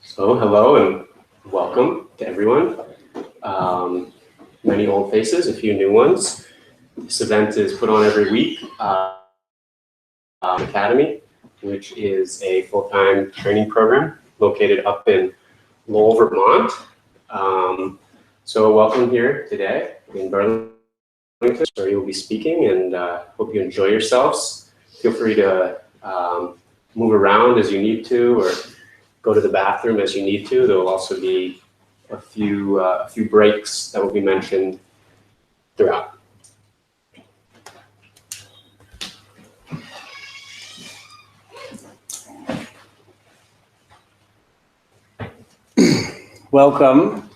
So hello and welcome to everyone. Many old faces, a few new ones. This event is put on every week. Academy, which is a full-time training program located up in Lowell, Vermont. So welcome here today in Burlington, where you'll be speaking, and hope you enjoy yourselves. Feel free to move around as you need to, or go to the bathroom as you need to. There will also be a few breaks that will be mentioned throughout. Welcome.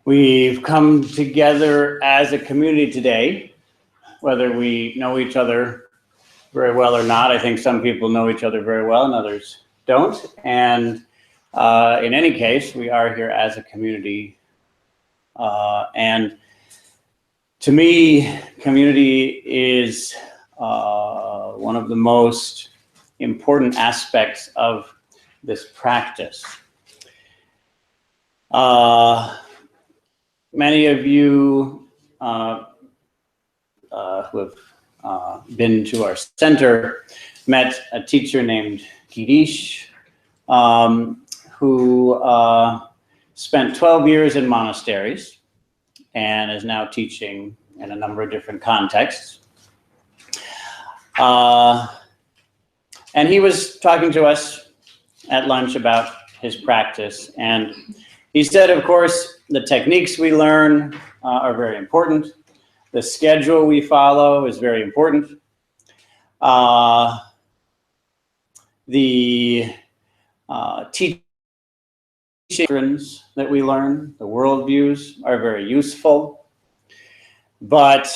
We've come together as a community today, whether we know each other very well or not. I think some people know each other very well and others don't. And in any case, we are here as a community. And to me, community is one of the most important aspects of this practice. Many of you who have been to our center met a teacher named Girish, who spent 12 years in monasteries and is now teaching in a number of different contexts. And he was talking to us at lunch about his practice. And he said, of course, the techniques we learn are very important. The schedule we follow is very important. The teachings that we learn, the worldviews, are very useful. But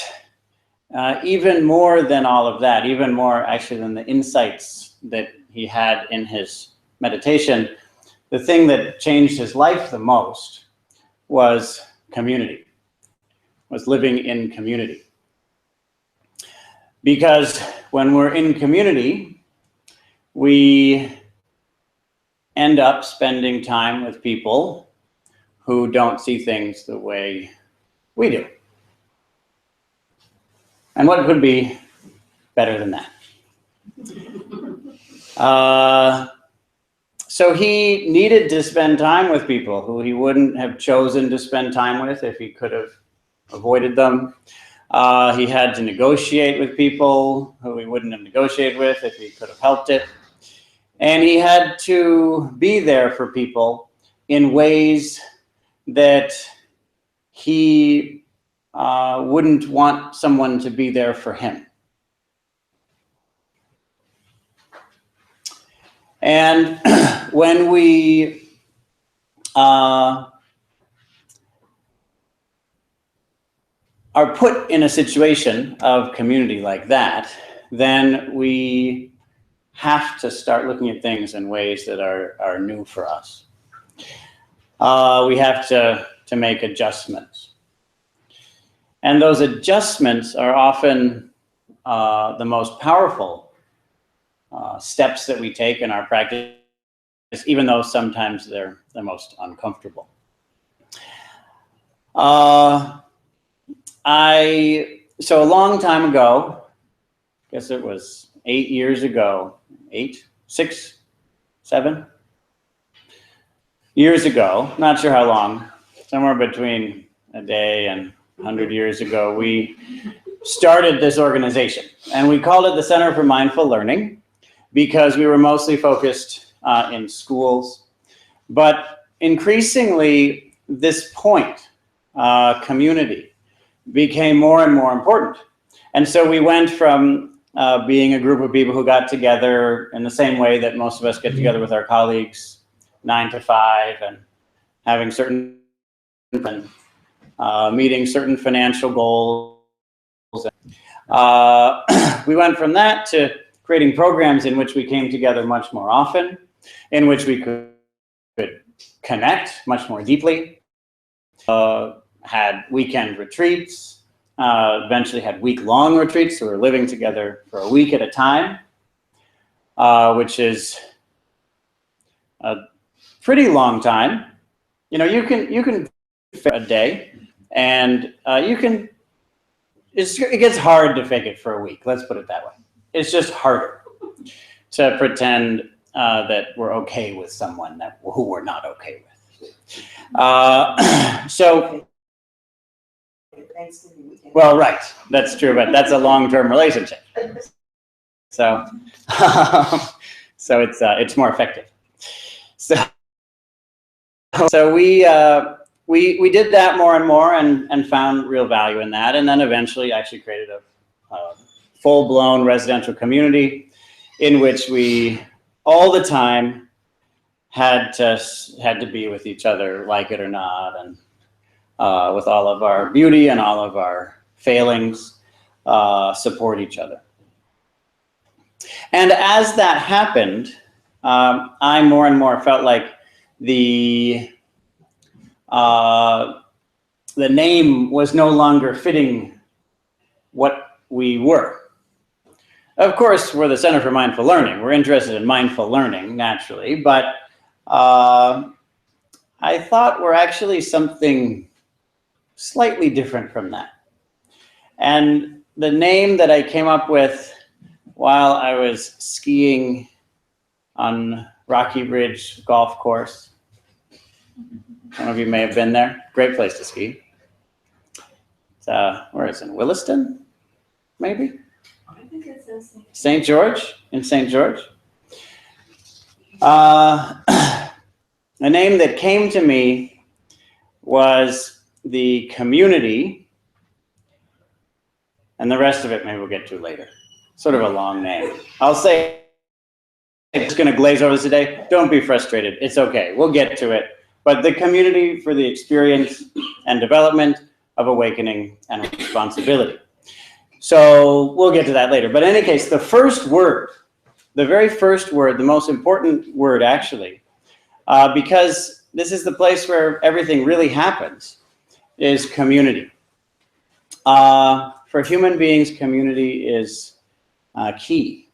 even more than all of that, even more actually than the insights that he had in his meditation, the thing that changed his life the most was community, was living in community. Because when we're in community, we end up spending time with people who don't see things the way we do. And what could be better than that? So he needed to spend time with people who he wouldn't have chosen to spend time with if he could have avoided them. He had to negotiate with people who he wouldn't have negotiated with if he could have helped it. And he had to be there for people in ways that he wouldn't want someone to be there for him. And when we are put in a situation of community like that, then we have to start looking at things in ways that are new for us. We have to make adjustments. And those adjustments are often the most powerful steps that we take in our practice, even though sometimes they're the most uncomfortable. So a long time ago, I guess it was 8 years ago, 6, 7 years ago, not sure how long, somewhere between a day and 100 years ago, we started this organization. And we called it the Center for Mindful Learning because we were mostly focused in schools. But increasingly, this point, community, became more and more important. And so we went from being a group of people who got together in the same way that most of us get together with our colleagues, 9 to 5, and having certain meeting certain financial goals. We went from that to creating programs in which we came together much more often, in which we could connect much more deeply, had weekend retreats, eventually had week-long retreats, so we were living together for a week at a time, which is a pretty long time. You know, you can fit a day, and it gets hard to fake it for a week. Let's put it that way. It's just harder to pretend that we're okay with someone who we're not okay with. So, well, right, that's true, but that's a long-term relationship. So, so it's more effective. So we did that more and more and found real value in that, and then eventually actually created a full-blown residential community in which we all the time had to be with each other, like it or not, and with all of our beauty and all of our failings, support each other. And as that happened, I more and more felt like the name was no longer fitting what we were. Of course, we're the Center for Mindful Learning. We're interested in mindful learning, naturally, but I thought we're actually something slightly different from that. And the name that I came up with while I was skiing on Rocky Ridge Golf Course. Some of you may have been there. Great place to ski. It's, where is it? Williston, maybe? I think it's St. George, in St. George. A name that came to me was the community, and the rest of it maybe we'll get to later. Sort of a long name. I'll say it's going to glaze over this today. Don't be frustrated. It's okay. We'll get to it. But the community for the experience and development of awakening and responsibility. So we'll get to that later. But in any case, the first word, the very first word, the most important word actually, because this is the place where everything really happens, is community. For human beings, community is key.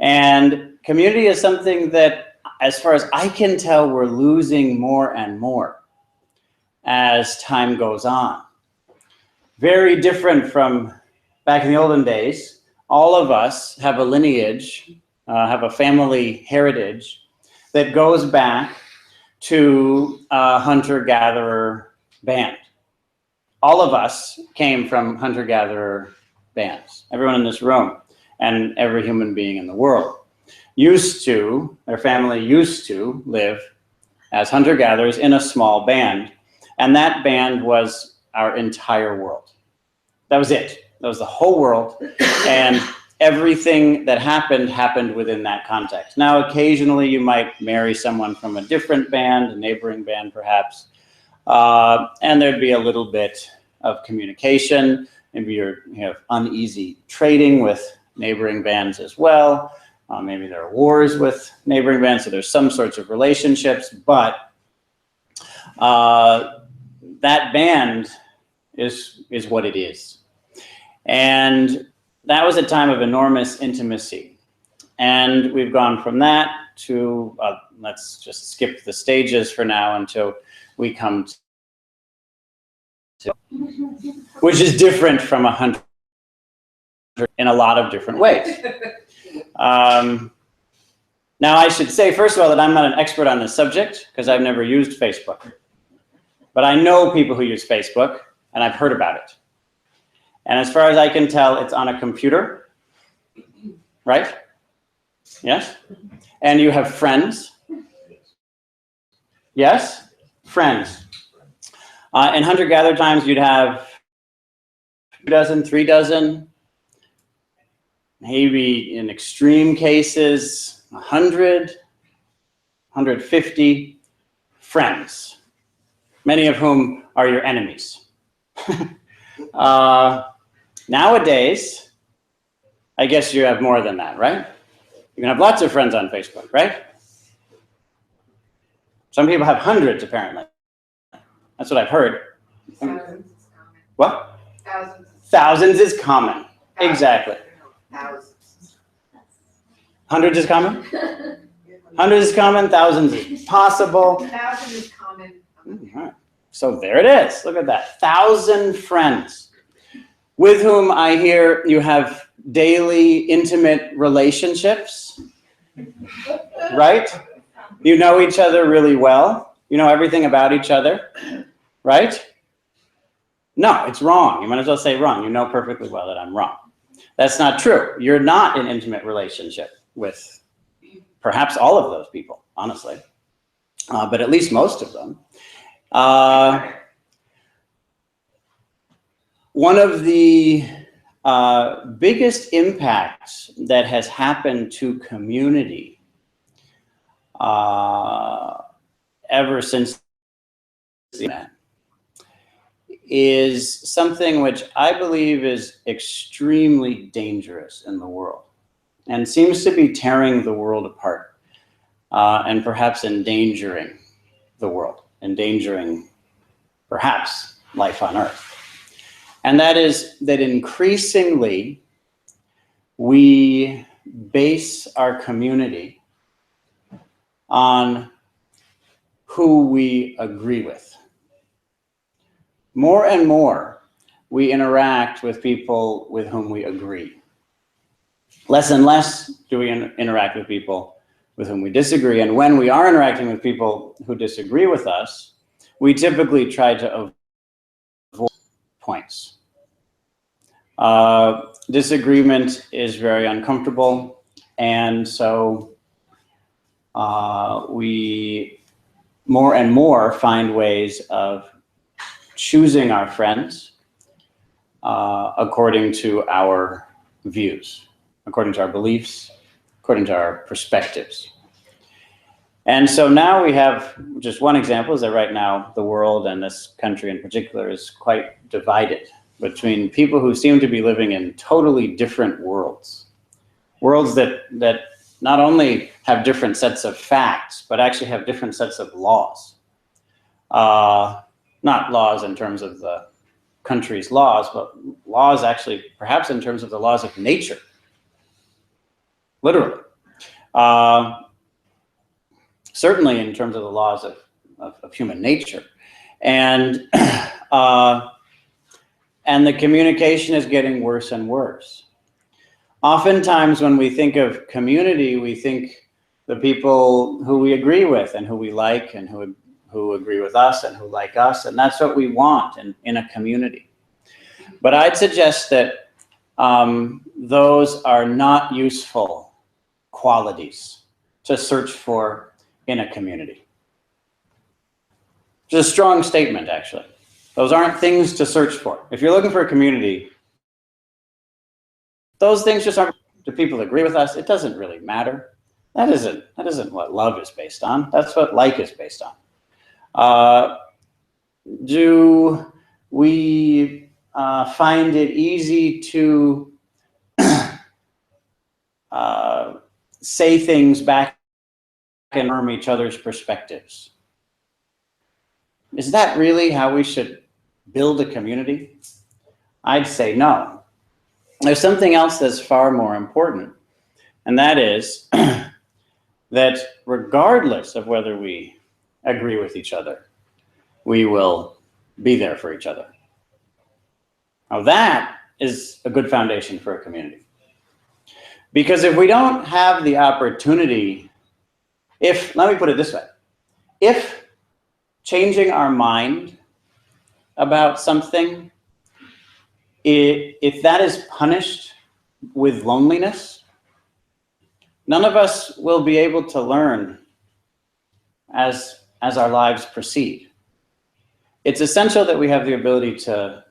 And community is something that, as far as I can tell, we're losing more and more as time goes on. Very different from back in the olden days. All of us have a lineage, have a family heritage that goes back to a hunter-gatherer band. all of us came from hunter-gatherer bands. Everyone in this room and every human being in the world their family used to live as hunter-gatherers in a small band. And that band was our entire world. That was it. That was the whole world. And everything that happened within that context. Now, occasionally you might marry someone from a different band, a neighboring band perhaps, and there'd be a little bit of communication. Maybe you have uneasy trading with neighboring bands as well. Maybe there are wars with neighboring bands, so there's some sorts of relationships, but that band is what it is. And that was a time of enormous intimacy. And we've gone from that to, let's just skip the stages for now until we come to, which is different from a hunter in a lot of different ways. Now I should say, first of all, that I'm not an expert on this subject because I've never used Facebook. But I know people who use Facebook and I've heard about it. And as far as I can tell, it's on a computer, right? Yes? And you have friends. Yes? Friends. In hunter-gatherer times, you'd have 2 dozen, 3 dozen, maybe in extreme cases, 100, 150 friends, many of whom are your enemies. Nowadays, I guess you have more than that, right? You can have lots of friends on Facebook, right? Some people have hundreds, apparently. That's what I've heard. Thousands is common. What? Thousands. Thousands is common. Exactly. Thousands. Hundreds is common? Hundreds is common, thousands is possible. 1,000 is common. All right. So there it is. Look at that. 1,000 friends with whom I hear you have daily intimate relationships, right? You know each other really well. You know everything about each other, right? No, it's wrong. You might as well say wrong. You know perfectly well that I'm wrong. That's not true. You're not in intimate relationship with perhaps all of those people, honestly, but at least most of them. One of the biggest impacts that has happened to community ever since the internet is something which I believe is extremely dangerous in the world and seems to be tearing the world apart and perhaps endangering the world, endangering perhaps life on Earth. And that is that increasingly we base our community on who we agree with. More and more, we interact with people with whom we agree. Less and less do we interact with people with whom we disagree. And when we are interacting with people who disagree with us, we typically try to avoid points. Disagreement is very uncomfortable. And so we more and more find ways of choosing our friends according to our views, according to our beliefs, according to our perspectives. And so now we have just one example is that right now the world and this country in particular is quite divided between people who seem to be living in totally different worlds. Worlds that not only have different sets of facts, but actually have different sets of laws. Not laws in terms of the country's laws, but laws actually perhaps in terms of the laws of nature, literally. Certainly in terms of the laws of human nature. And the communication is getting worse and worse. Oftentimes when we think of community, we think the people who we agree with and who we like and who who agree with us and who like us, and that's what we want in a community. But I'd suggest that those are not useful qualities to search for in a community. It's a strong statement, actually. Those aren't things to search for. If you're looking for a community, those things just aren't. Do people agree with us? It doesn't really matter. That isn't what love is based on. That's what like is based on. Do we find it easy to say things back and affirm each other's perspectives? Is that really how we should build a community? I'd say no. There's something else that's far more important, and that is that regardless of whether we agree with each other, we will be there for each other. Now that is a good foundation for a community. Because if we don't have the opportunity, let me put it this way, if changing our mind about something, if that is punished with loneliness, none of us will be able to learn as our lives proceed. It's essential that we have the ability to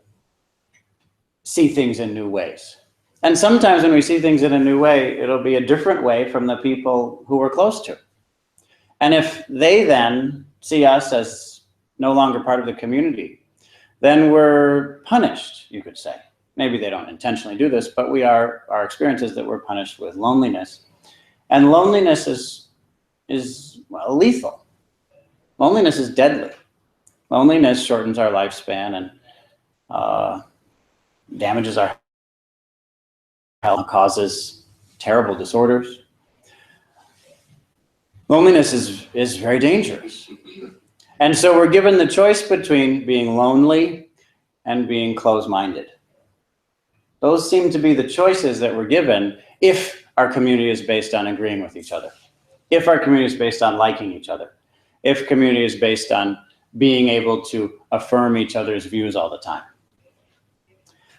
see things in new ways. And sometimes when we see things in a new way, it'll be a different way from the people who we're close to. And if they then see us as no longer part of the community, then we're punished, you could say. Maybe they don't intentionally do this, but our experience is that we're punished with loneliness. And loneliness is lethal. Loneliness is deadly. Loneliness shortens our lifespan and damages our health, causes terrible disorders. Loneliness is very dangerous. And so we're given the choice between being lonely and being closed-minded. Those seem to be the choices that we're given if our community is based on agreeing with each other, if our community is based on liking each other, if community is based on being able to affirm each other's views all the time.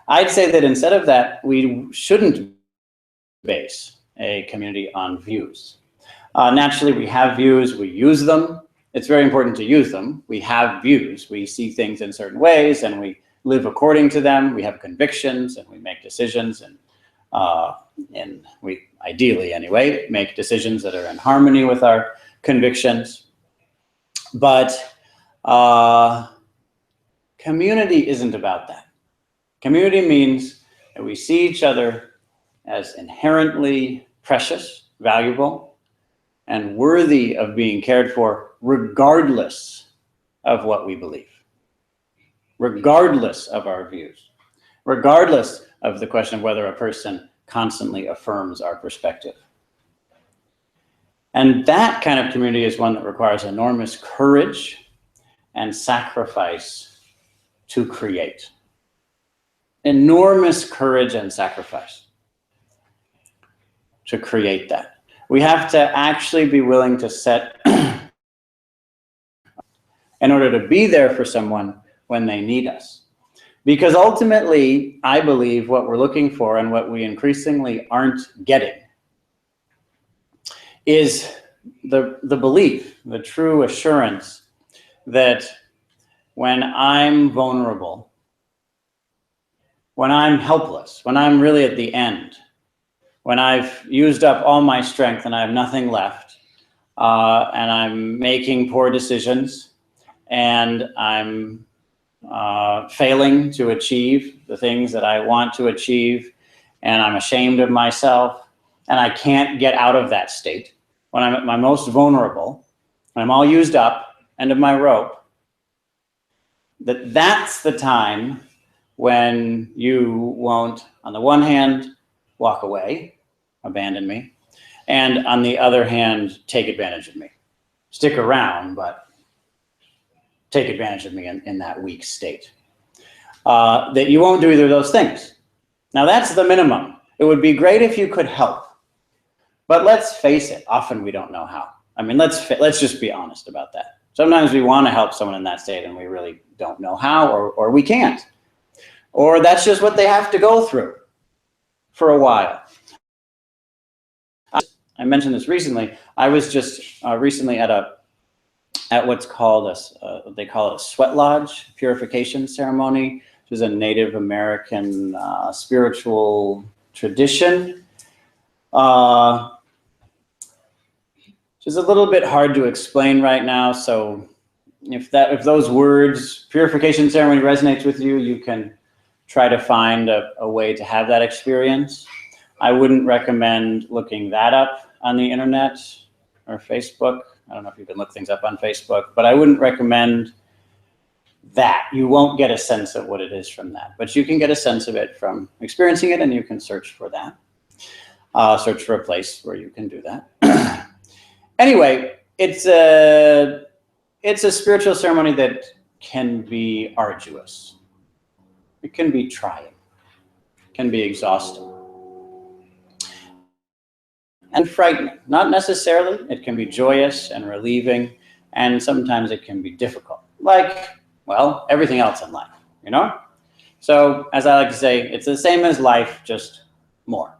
I'd say that instead of that, we shouldn't base a community on views. Naturally, we have views, we use them. It's very important to use them. We have views. We see things in certain ways and we live according to them. We have convictions and we make decisions and we ideally anyway make decisions that are in harmony with our convictions. But community isn't about that. Community means that we see each other as inherently precious, valuable, and worthy of being cared for regardless of what we believe, regardless of our views, regardless of the question of whether a person constantly affirms our perspective. And that kind of community is one that requires enormous courage and sacrifice to create. Enormous courage and sacrifice to create that. We have to actually be willing to set in order to be there for someone when they need us. Because ultimately, I believe what we're looking for and what we increasingly aren't getting is the belief, the true assurance that when I'm vulnerable, when I'm helpless, when I'm really at the end, when I've used up all my strength and I have nothing left, and I'm making poor decisions, and I'm failing to achieve the things that I want to achieve, and I'm ashamed of myself, and I can't get out of that state, when I'm at my most vulnerable, when I'm all used up, end of my rope, that's the time when you won't, on the one hand, walk away, abandon me, and on the other hand, take advantage of me. Stick around, but take advantage of me in that weak state. That you won't do either of those things. Now that's the minimum. It would be great if you could help, but let's face it, often we don't know how. I mean, let's just be honest about that. Sometimes we want to help someone in that state and we really don't know how, or we can't. Or that's just what they have to go through for a while. I mentioned this recently. I was just recently at what's called they call it a sweat lodge purification ceremony, which is a Native American spiritual tradition. Which is a little bit hard to explain right now. So if those words, purification ceremony, resonates with you, you can try to find a way to have that experience. I wouldn't recommend looking that up on the internet or Facebook. I don't know if you can look things up on Facebook, but I wouldn't recommend that. You won't get a sense of what it is from that, but you can get a sense of it from experiencing it, and you can search for that. Search for a place where you can do that. Anyway, it's a spiritual ceremony that can be arduous. It can be trying. It can be exhausting. And frightening. Not necessarily. It can be joyous and relieving, and sometimes it can be difficult. Like, well, everything else in life, you know? So, as I like to say, it's the same as life, just more.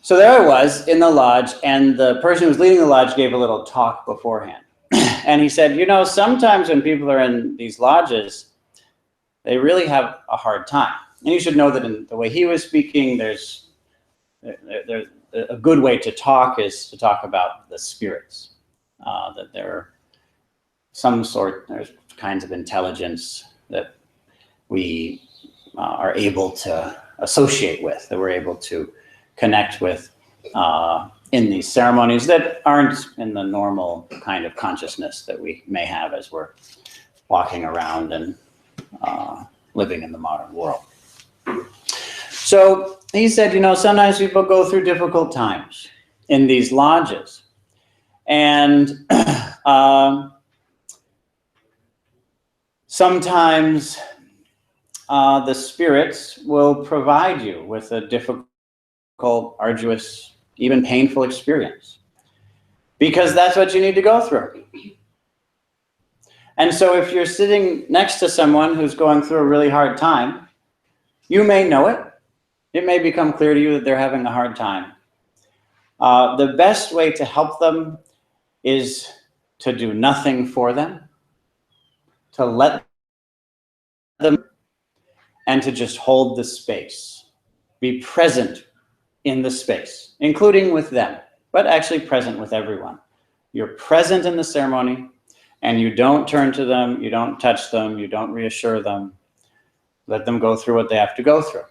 So there I was in the lodge, and the person who was leading the lodge gave a little talk beforehand. And he said, you know, sometimes when people are in these lodges, they really have a hard time. And you should know that in the way he was speaking, there's a good way to talk is to talk about the spirits, that there's kinds of intelligence that we are able to associate with, that we're able to connect with in these ceremonies that aren't in the normal kind of consciousness that we may have as we're walking around and living in the modern world. So he said, you know, sometimes people go through difficult times in these lodges. And sometimes the spirits will provide you with a difficult, arduous, even painful experience, because that's what you need to go through. And so if you're sitting next to someone who's going through a really hard time, you may know it. It may become clear to you that they're having a hard time. The best way to help them is to do nothing for them, to let them, and to just hold the space. Be present in the space, including with them, but actually present with everyone. You're present in the ceremony, and you don't turn to them, you don't touch them, you don't reassure them. Let them go through what they have to go through.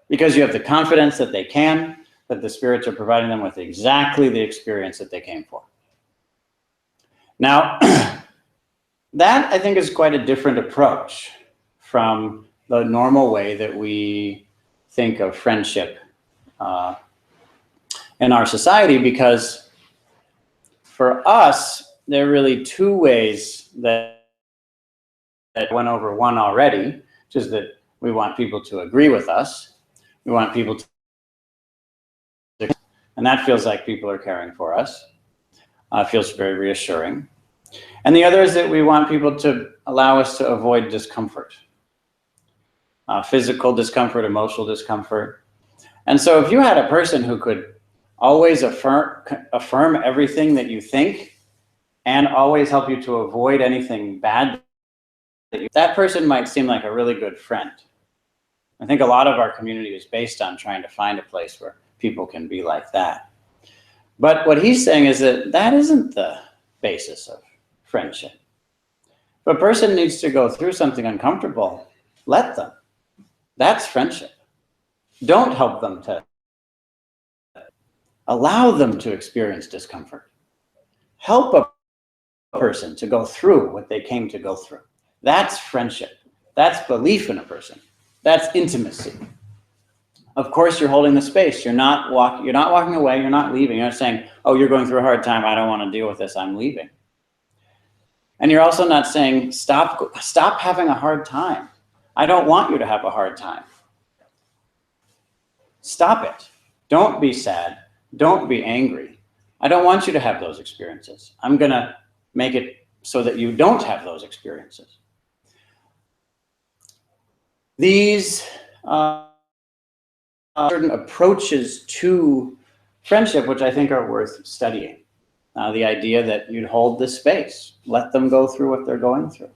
Because you have the confidence that they can, that the spirits are providing them with exactly the experience that they came for. Now, that I think is quite a different approach from the normal way that we think of friendship in our society, because for us, there are really two ways that went over one already, which is that we want people to agree with us. We want people to, and that feels like people are caring for us. Feels very reassuring. And the other is that we want people to allow us to avoid discomfort, physical discomfort, emotional discomfort. And so if you had a person who could always affirm everything that you think and always help you to avoid anything bad, that person might seem like a really good friend. I think a lot of our community is based on trying to find a place where people can be like that. But what he's saying is that that isn't the basis of friendship. If a person needs to go through something uncomfortable, let them. That's friendship. Don't help them to allow them to experience discomfort. Help a person to go through what they came to go through. That's friendship. That's belief in a person. That's intimacy. Of course, you're holding the space. You're not walking away. You're not leaving. You're not saying, oh, you're going through a hard time. I don't want to deal with this. I'm leaving. And you're also not saying, stop having a hard time. I don't want you to have a hard time. Stop it. Don't be sad. Don't be angry. I don't want you to have those experiences. I'm going to make it so that you don't have those experiences. These certain approaches to friendship, which I think are worth studying. The idea that you'd hold this space, let them go through what they're going through.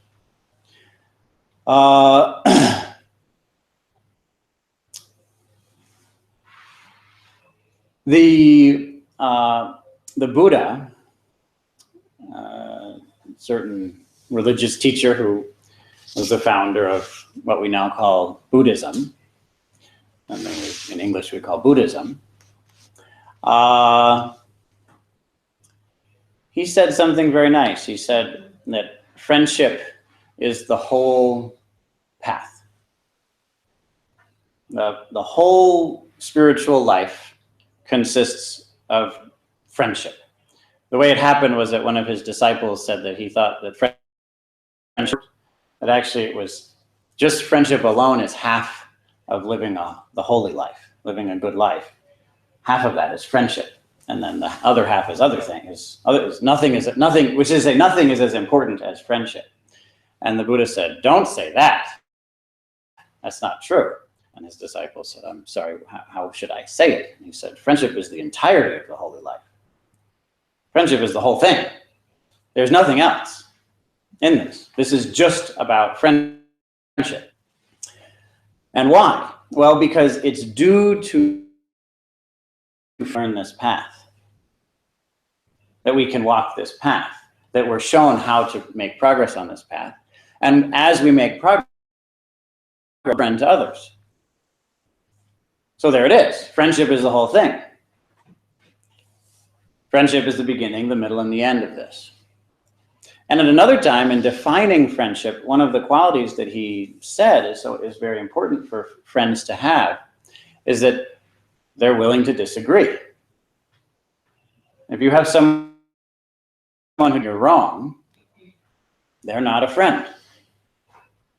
The Buddha, certain religious teacher who was the founder of what we now call Buddhism, and in English we call Buddhism, he said something very nice. He said that friendship is the whole path. The whole spiritual life consists of friendship. The way it happened was that one of his disciples said that he thought that friendship, that actually it was just friendship alone is half of living the holy life, living a good life. Half of that is friendship. And then the other half is other things. Nothing, which is say nothing is as important as friendship. And the Buddha said, don't say that. That's not true. And his disciple said, I'm sorry, how should I say it? And he said, friendship is the entirety of the holy life. Friendship is the whole thing. There's nothing else in this. This is just about friendship. And why? Well, because it's due to learn this path, that we can walk this path, that we're shown how to make progress on this path. And as we make progress, we're a friend to others. So there it is. Friendship is the whole thing. Friendship is the beginning, the middle, and the end of this. And at another time, in defining friendship, one of the qualities that he said is very important for friends to have is that they're willing to disagree. If you have someone who you're wrong, they're not a friend.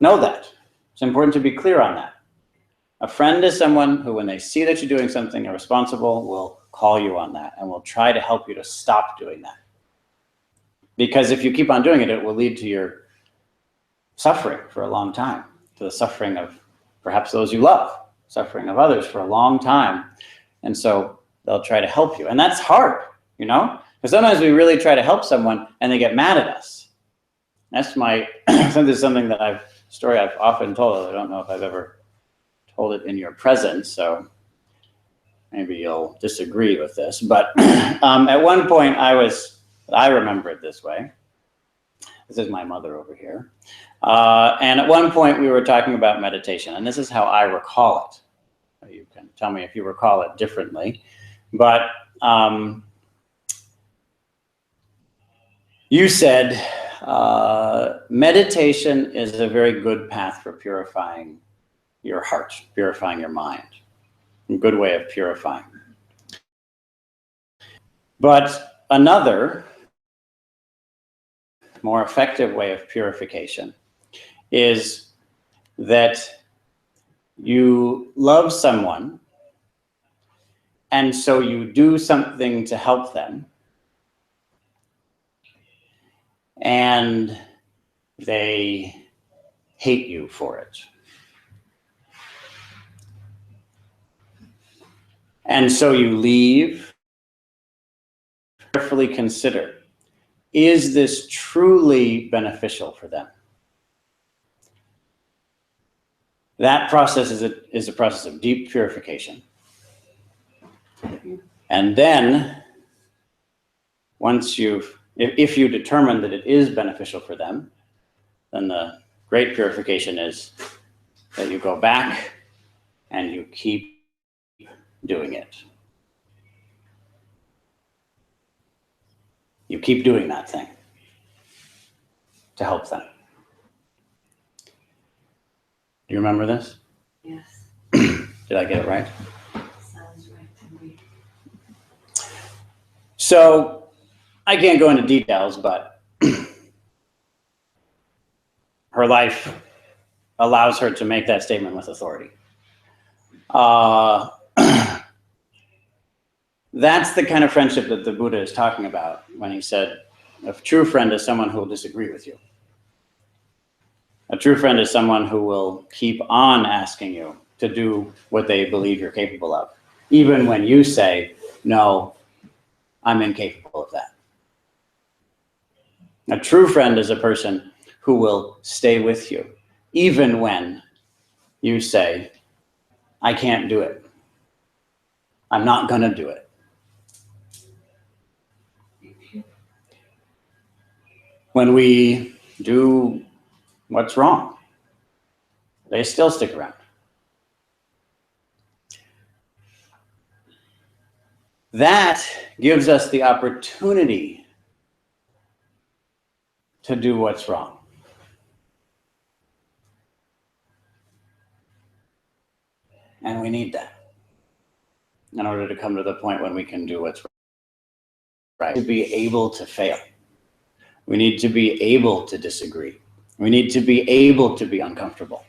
Know that. It's important to be clear on that. A friend is someone who, when they see that you're doing something irresponsible, will call you on that and will try to help you to stop doing that. Because if you keep on doing it, it will lead to your suffering for a long time, to the suffering of perhaps those you love, suffering of others for a long time. And so they'll try to help you. And that's hard, you know? Because sometimes we really try to help someone and they get mad at us. That's this is something that story I've often told. I don't know if I've ever told it in your presence, so maybe you'll disagree with this. But at one point I remember it this way. This is my mother over here. And at one point we were talking about meditation, and this is how I recall it. You can tell me if you recall it differently. But you said meditation is a very good path for purifying your heart, purifying your mind. A good way of purifying. But another more effective way of purification is that you love someone, and so you do something to help them, and they hate you for it. And so you leave, carefully consider, is this truly beneficial for them? That process is a process of deep purification. And then, if you determine that it is beneficial for them, then the great purification is that you go back and you keep doing it. You keep doing that thing to help them. Do you remember this? Yes, Did I get it right? sounds right to me. So I can't go into details, but her life allows her to make that statement with authority. That's the kind of friendship that the Buddha is talking about when he said, a true friend is someone who will disagree with you. A true friend is someone who will keep on asking you to do what they believe you're capable of, even when you say, no, I'm incapable of that. A true friend is a person who will stay with you, even when you say, I can't do it. I'm not going to do it. When we do what's wrong, they still stick around. That gives us the opportunity to do what's wrong. And we need that in order to come to the point when we can do what's right. To be able to fail. We need to be able to disagree. We need to be able to be uncomfortable.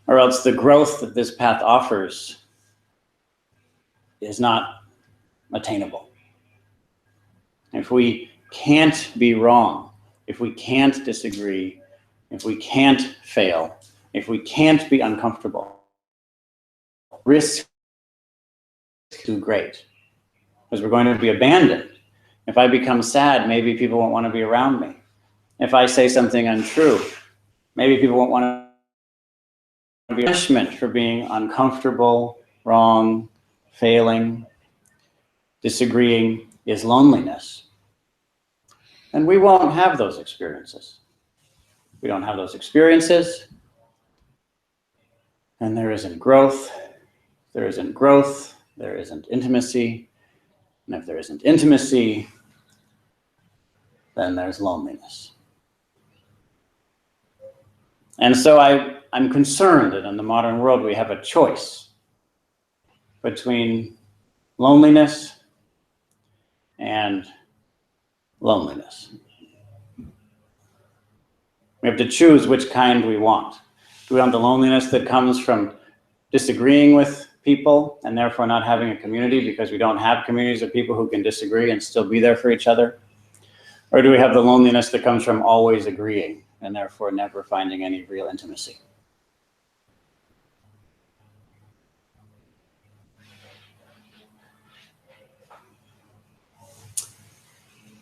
Or else the growth that this path offers is not attainable. If we can't be wrong, if we can't disagree, if we can't fail, if we can't be uncomfortable, risk is too great because we're going to be abandoned. If I become sad, maybe people won't want to be around me. If I say something untrue, maybe people won't want to be punishment for being uncomfortable, wrong, failing, disagreeing is loneliness. And we won't have those experiences. We don't have those experiences, and there isn't growth. There isn't growth. There isn't intimacy. And if there isn't intimacy, then there's loneliness. And so I'm concerned that in the modern world we have a choice between loneliness and loneliness. We have to choose which kind we want. Do we want the loneliness that comes from disagreeing with people and therefore not having a community because we don't have communities of people who can disagree and still be there for each other? Or do we have the loneliness that comes from always agreeing and therefore never finding any real intimacy?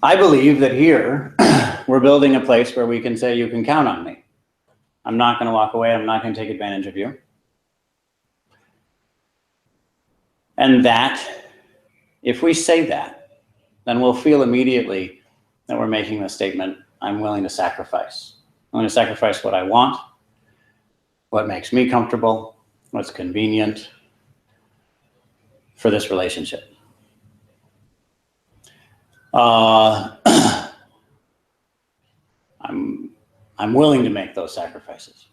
I believe that here we're building a place where we can say, you can count on me. I'm not going to walk away. I'm not going to take advantage of you. And that, if we say that, then we'll feel immediately that we're making the statement, I'm willing to sacrifice. I'm willing to sacrifice what I want, what makes me comfortable, what's convenient for this relationship. I'm willing to make those sacrifices.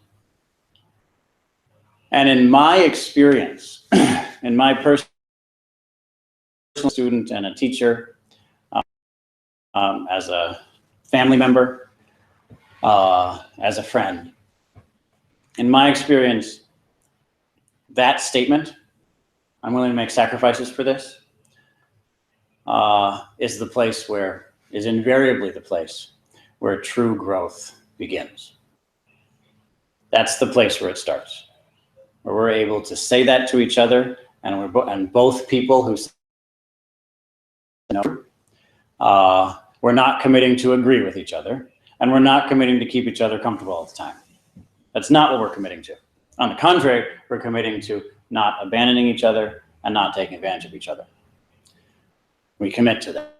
And in my experience, in my personal student and a teacher, as a family member, as a friend, in my experience, that statement, I'm willing to make sacrifices for this, is invariably the place where true growth begins. That's the place where it starts, where we're able to say that to each other, and both people who say no, we're not committing to agree with each other, and we're not committing to keep each other comfortable all the time. That's not what we're committing to. On the contrary, we're committing to not abandoning each other and not taking advantage of each other. We commit to that.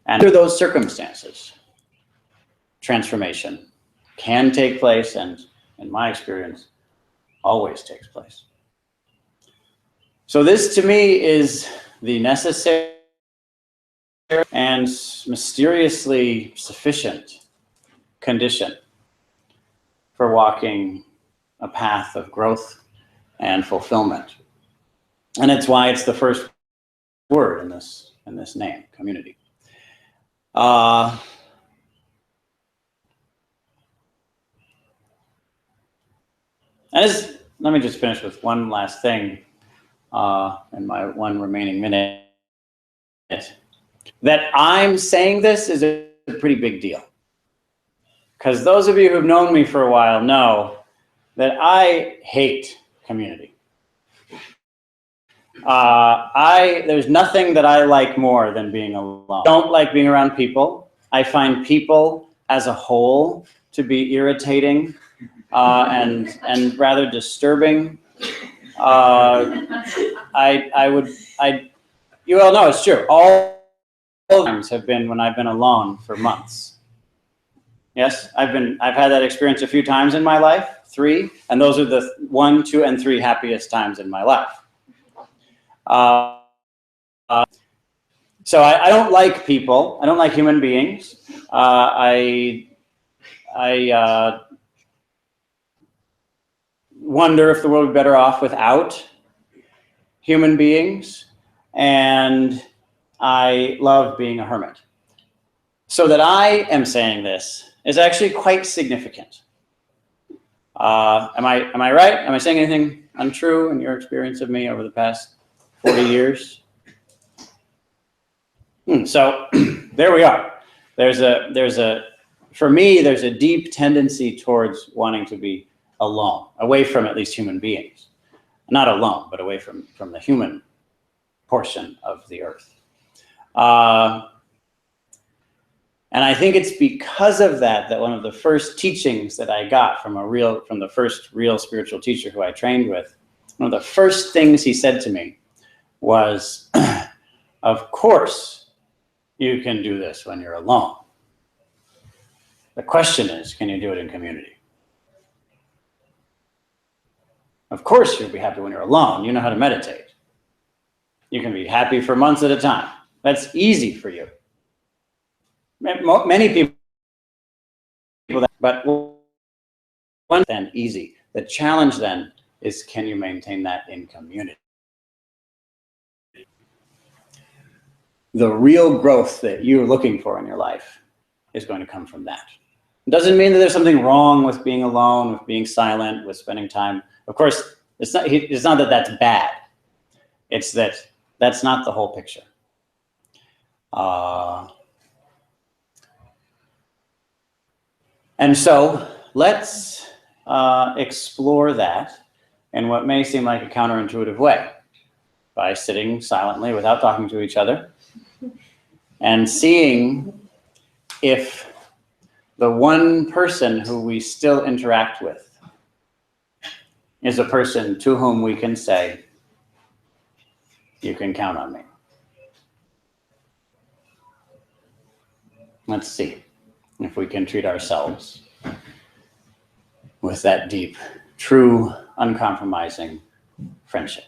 And under those circumstances, transformation can take place, and in my experience, always takes place. So this to me is the necessary and mysteriously sufficient condition for walking a path of growth and fulfillment. And it's why it's the first word in this name, community. Let me just finish with one last thing. in my one remaining minute, that I'm saying this is a pretty big deal. Because those of you who've known me for a while know that I hate community. There's nothing that I like more than being alone. I don't like being around people. I find people as a whole to be irritating and rather disturbing. You all know it's true. All times have been when I've been alone for months. Yes, I've had that experience a few times in my life, 3, and those are the 1, 2, and 3 happiest times in my life. So I don't like people. I don't like human beings. I wonder if the world would be better off without human beings, and I love being a hermit. So that I am saying this is actually quite significant. Am I right? Am I saying anything untrue in your experience of me over the past 40 years? So there we are. For me, there's a deep tendency towards wanting to be alone, away from at least human beings. Not alone, but away from the human portion of the earth. And I think it's because of that one of the first teachings that I got from the first real spiritual teacher who I trained with, one of the first things he said to me was, of course you can do this when you're alone. The question is, can you do it in community? Of course you'll be happy when you're alone. You know how to meditate. You can be happy for months at a time. That's easy for you. Many people, but one then easy. The challenge then is, can you maintain that in community? The real growth that you're looking for in your life is going to come from that. It doesn't mean that there's something wrong with being alone, with being silent, with spending time. Of course, it's not that that's bad. It's that that's not the whole picture. And so let's explore that in what may seem like a counterintuitive way, by sitting silently without talking to each other and seeing if the one person who we still interact with is a person to whom we can say, you can count on me. Let's see if we can treat ourselves with that deep, true, uncompromising friendship.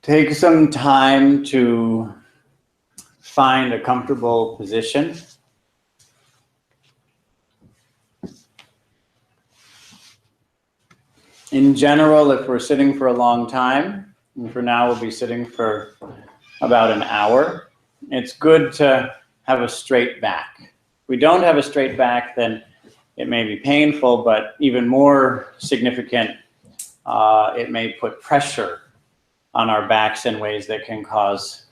Take some time to find a comfortable position. In general, if we're sitting for a long time, and for now we'll be sitting for about an hour, it's good to have a straight back. If we don't have a straight back, then it may be painful, but even more significant, it may put pressure on our backs in ways that can cause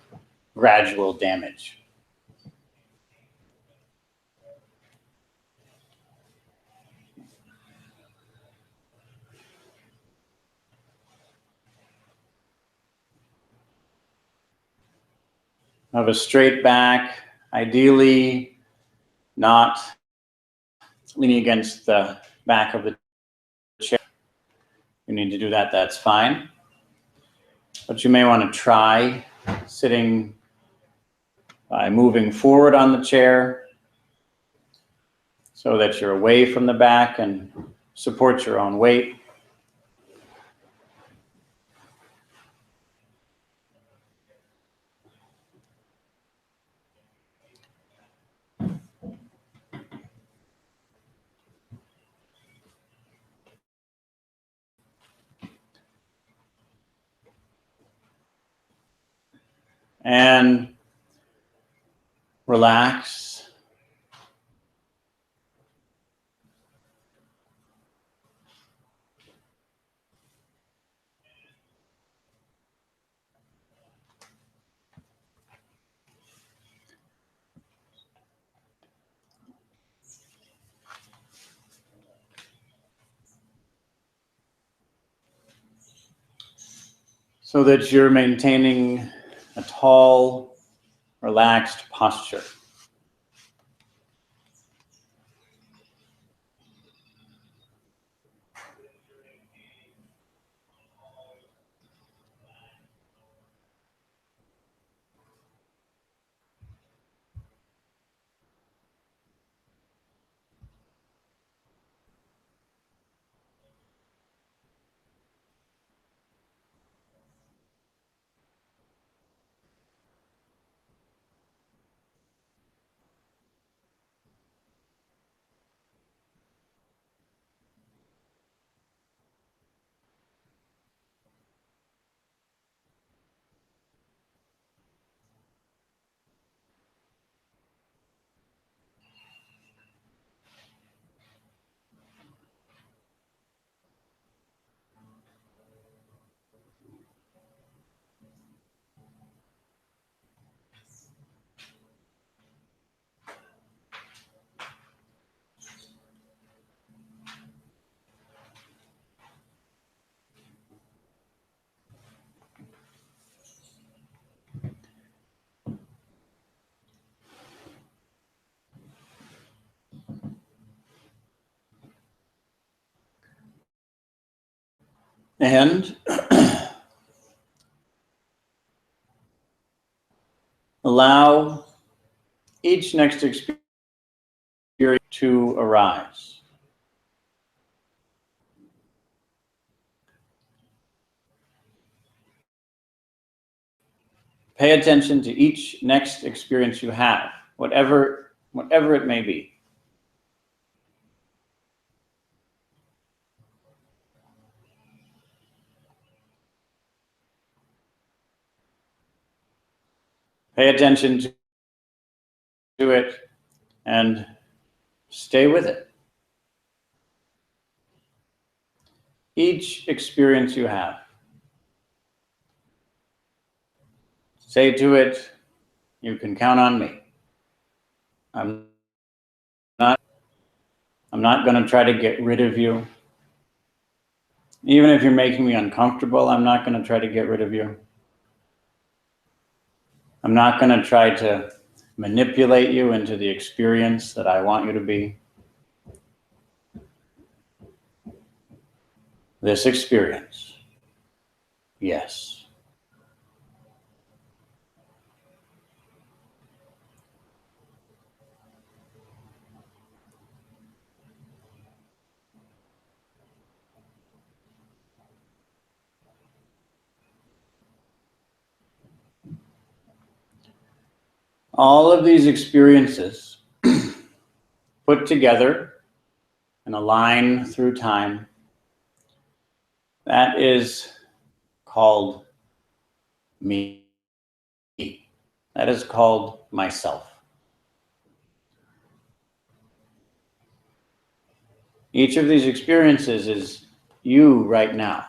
gradual damage. Have a straight back, ideally not leaning against the back of the chair. you need to do that, that's fine. But you may want to try sitting by moving forward on the chair so that you're away from the back and support your own weight. And relax. So that you're maintaining a tall, relaxed posture. And allow each next experience to arise. Pay attention to each next experience you have, whatever it may be. Pay attention to it and stay with it. Each experience you have. Say to it, you can count on me. I'm not going to try to get rid of you. Even if you're making me uncomfortable, I'm not going to try to get rid of you. I'm not going to try to manipulate you into the experience that I want you to be. This experience, yes. All of these experiences put together in a line through time, that is called me. That is called myself. Each of these experiences is you right now.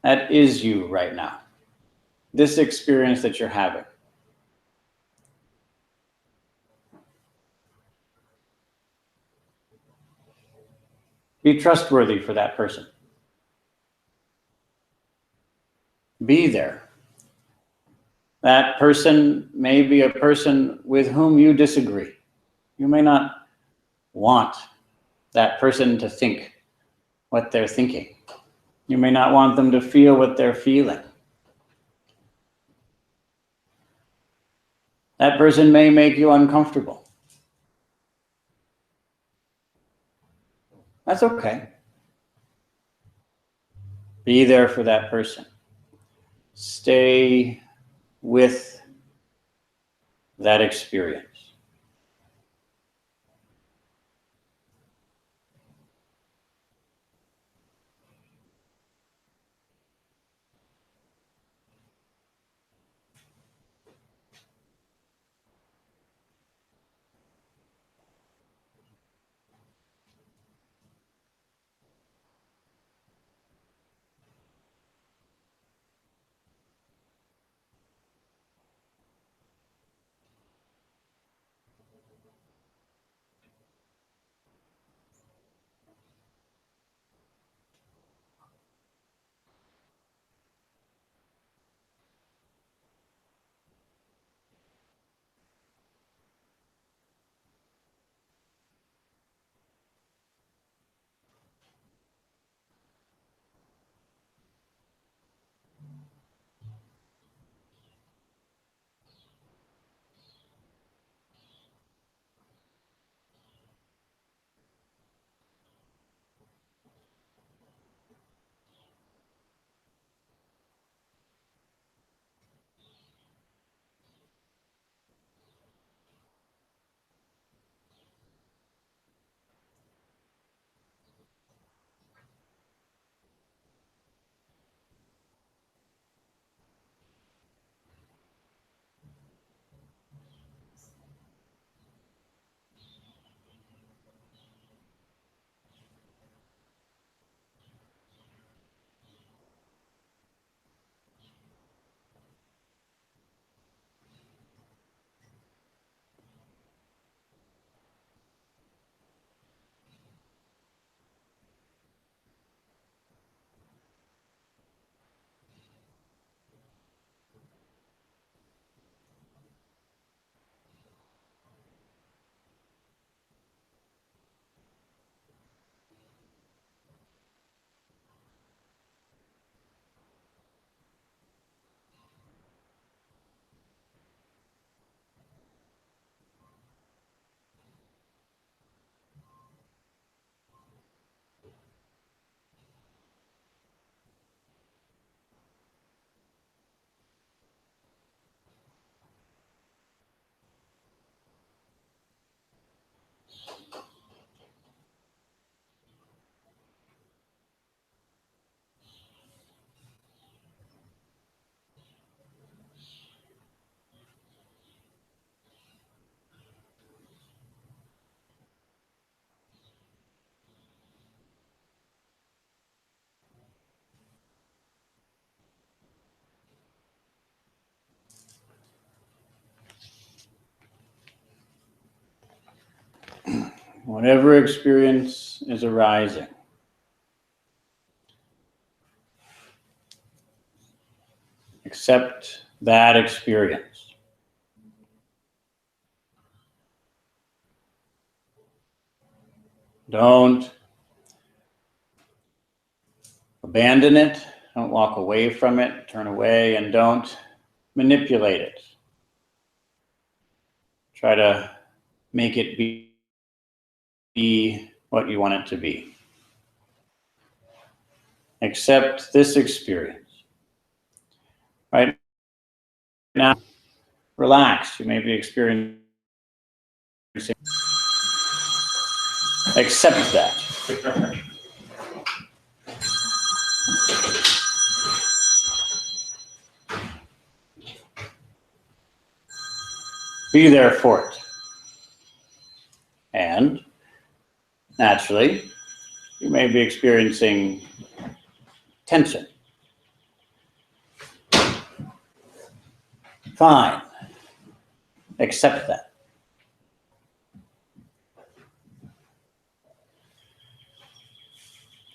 That is you right now. This experience that you're having. Be trustworthy for that person. Be there. That person may be a person with whom you disagree. You may not want that person to think what they're thinking. You may not want them to feel what they're feeling. That person may make you uncomfortable. That's okay. Be there for that person. Stay with that experience. Whatever experience is arising, accept that experience. Don't abandon it. Don't walk away from it, turn away, and don't manipulate it. Try to make it be what you want it to be. Accept this experience. Right now, relax. You may be experiencing. Accept that. Be there for it. And naturally, you may be experiencing tension. Fine. Accept that.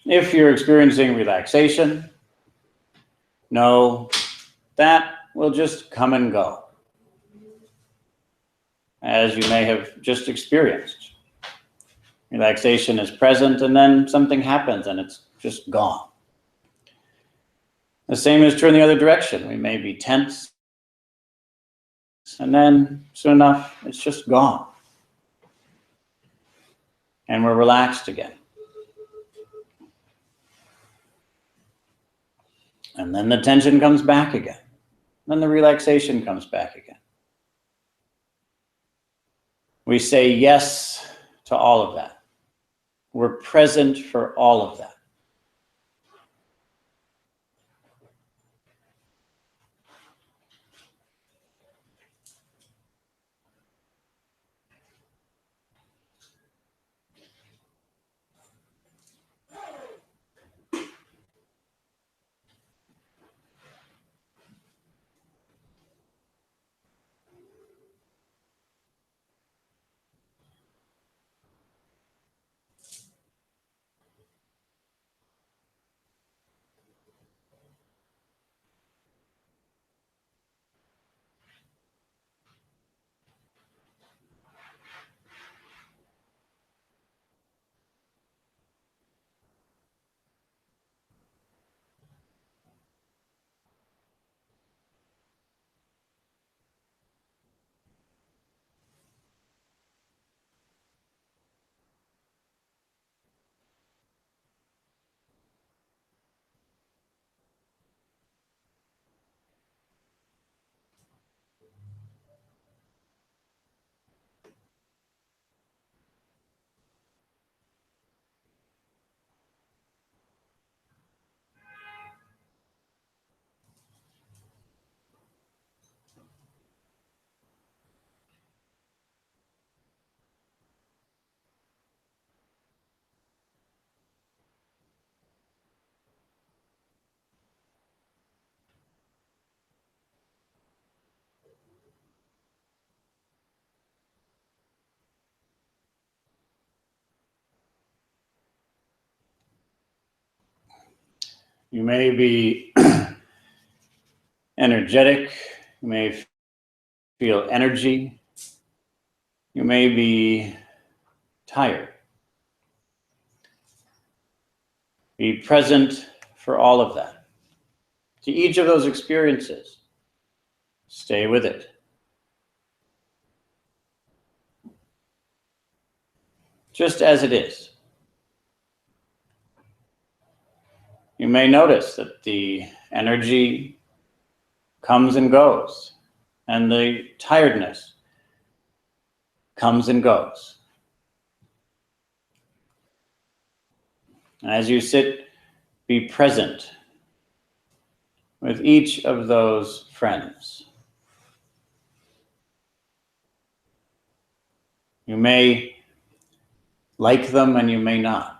If you're experiencing relaxation, know that will just come and go, as you may have just experienced. Relaxation is present, and then something happens and it's just gone. The same is true in the other direction. We may be tense, and then soon enough, it's just gone. And we're relaxed again. And then the tension comes back again. Then the relaxation comes back again. We say yes to all of that. We're present for all of that. You may be energetic. You may feel energy. You may be tired. Be present for all of that. To each of those experiences, stay with it. Just as it is. You may notice that the energy comes and goes, and the tiredness comes and goes. As you sit, be present with each of those friends. You may like them and you may not.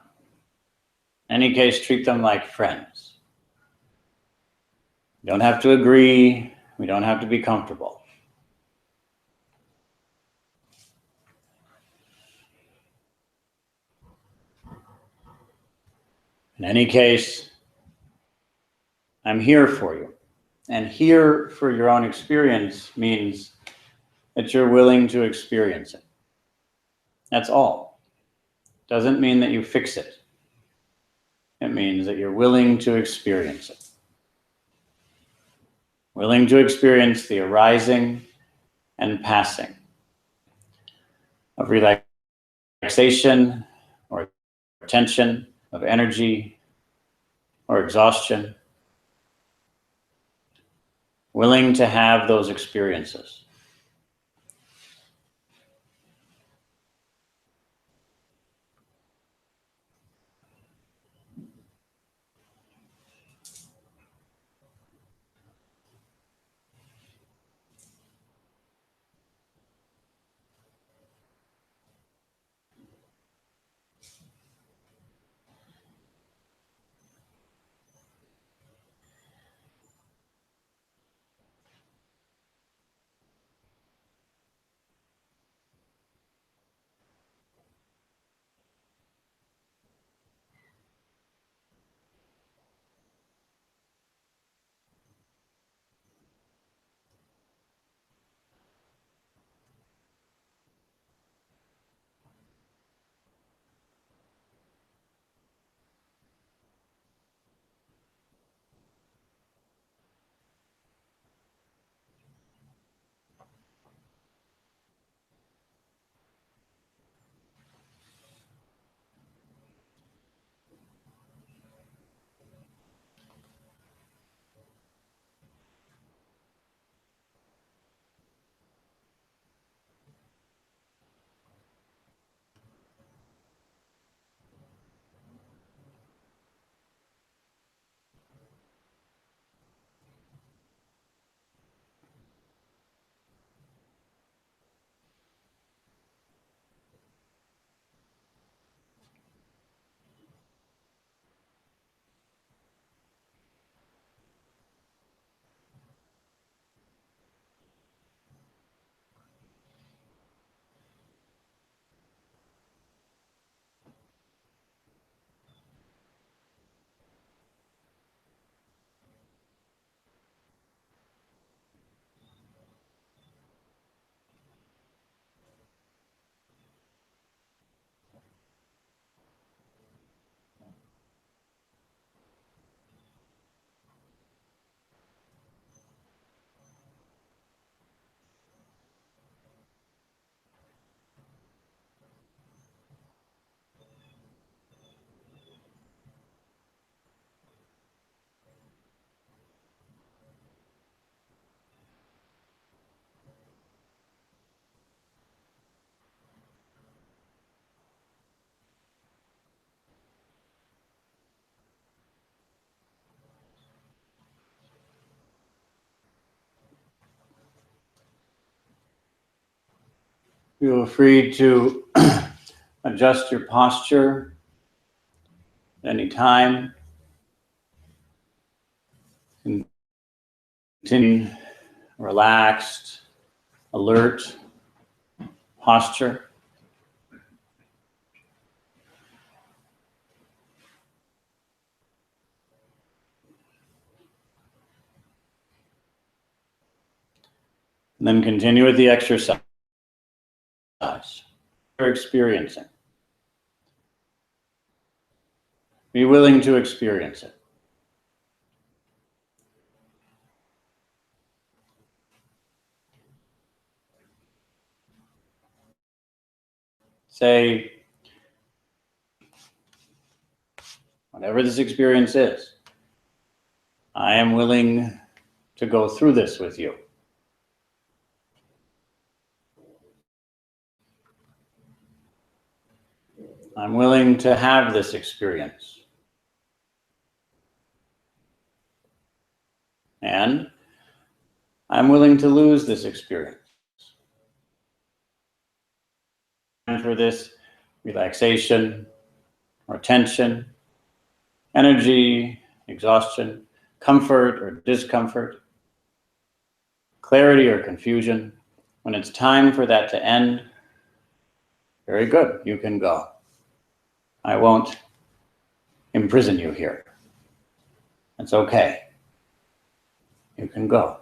In any case, treat them like friends. You don't have to agree. We don't have to be comfortable. In any case, I'm here for you. And here for your own experience means that you're willing to experience it. That's all. Doesn't mean that you fix it. It means that you're willing to experience it. Willing to experience the arising and passing of relaxation or tension, of energy or exhaustion. Willing to have those experiences. Feel free to adjust your posture at any time. Continue relaxed, alert posture. And then continue with the exercise you're experiencing. Be willing to experience it. Say, whatever this experience is, I am willing to go through this with you. I'm willing to have this experience. And I'm willing to lose this experience. And for this relaxation or tension, energy, exhaustion, comfort or discomfort, clarity or confusion, when it's time for that to end, very good, you can go. I won't imprison you here. It's okay. You can go.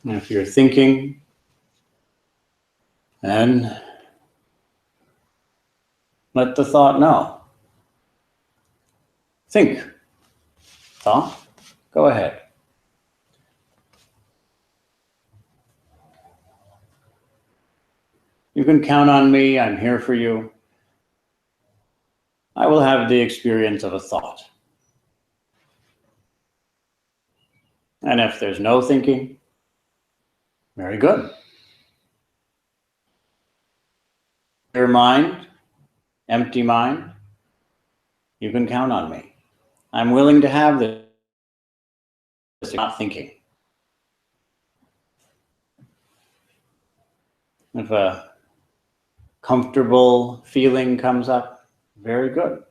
And if you're thinking, then let the thought know. Think. Thought, go ahead. You can count on me. I'm here for you. I will have the experience of a thought. And if there's no thinking, very good. Clear mind, empty mind, you can count on me. I'm willing to have this, not thinking. If a comfortable feeling comes up, very good.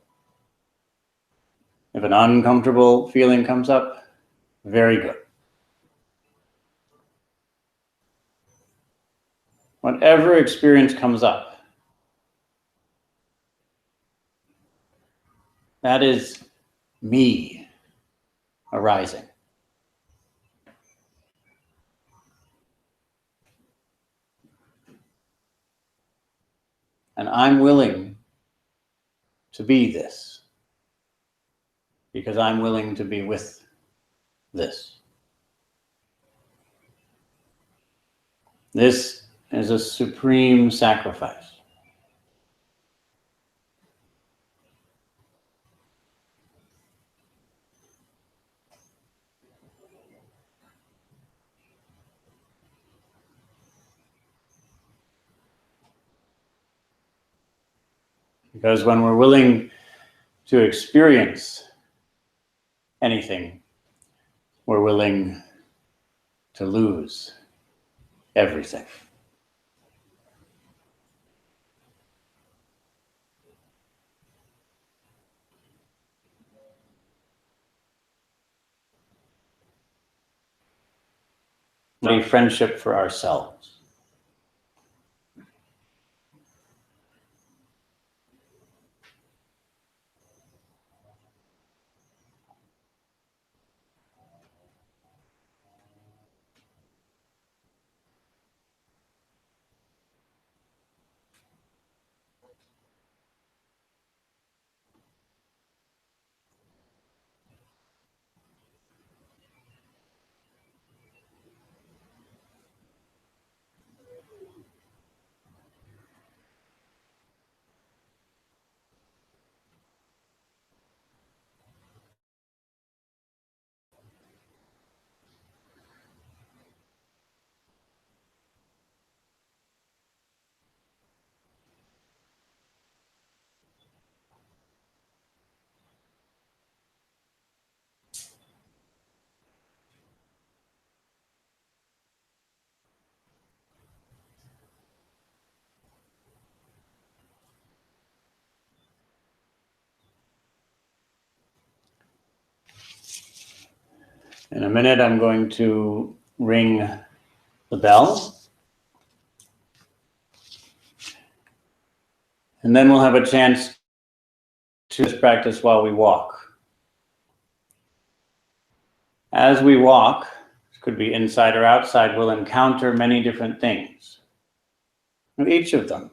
If an uncomfortable feeling comes up, very good. Whatever experience comes up, that is me arising. And I'm willing to be this because I'm willing to be with this. This is a supreme sacrifice. Because when we're willing to experience anything, we're willing to lose everything. A friendship for ourselves. In a minute, I'm going to ring the bell. And then we'll have a chance to practice while we walk. As we walk, it could be inside or outside, we'll encounter many different things. Each of them,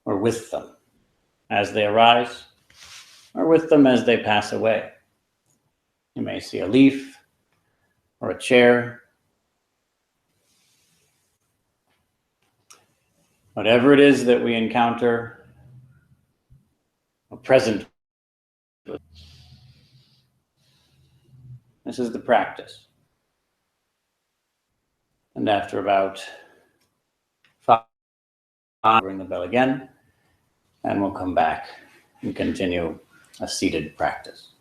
or with them, as they arise, or with them as they pass away. You may see a leaf, or a chair. Whatever it is that we encounter, or present. This is the practice. And after about 5, I'll ring the bell again, and we'll come back and continue a seated practice.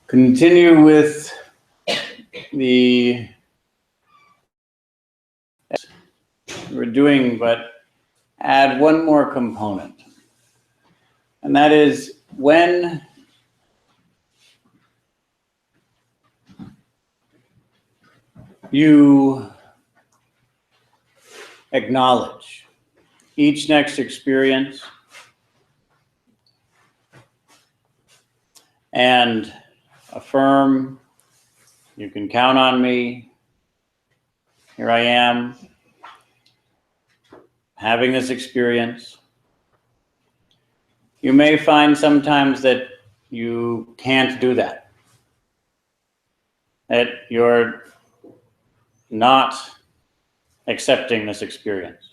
continue with the we're doing, but add one more component. And that is when you acknowledge each next experience and affirm, you can count on me, here I am, having this experience. You may find sometimes that you can't do that you're not accepting this experience.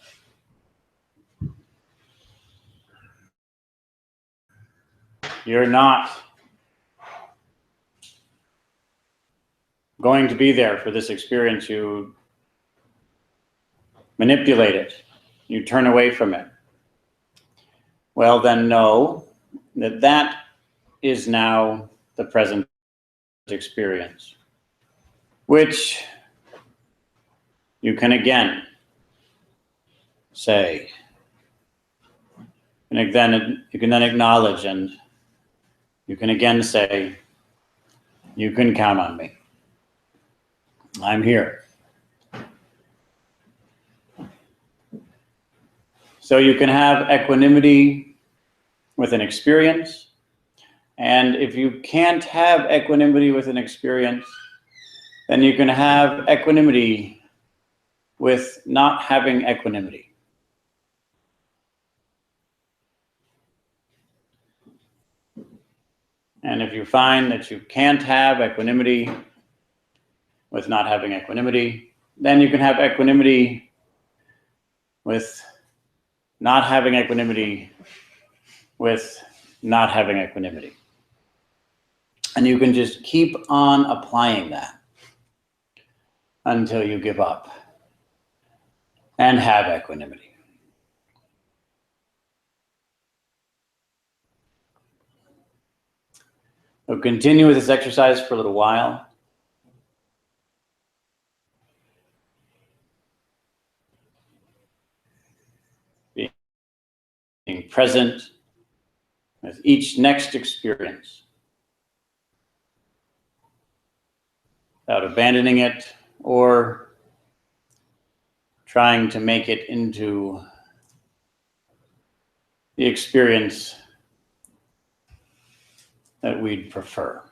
You're not going to be there for this experience. You manipulate it. You turn away from it. Well, then know that that is now the present experience, which you can again say, and then you can then acknowledge, and you can again say, you can count on me. I'm here. So you can have equanimity with an experience. And if you can't have equanimity with an experience, then you can have equanimity with not having equanimity. And if you find that you can't have equanimity with not having equanimity, then you can have equanimity with not having equanimity with not having equanimity. And you can just keep on applying that until you give up and have equanimity. So continue with this exercise for a little while. Being present with each next experience without abandoning it or trying to make it into the experience that we'd prefer.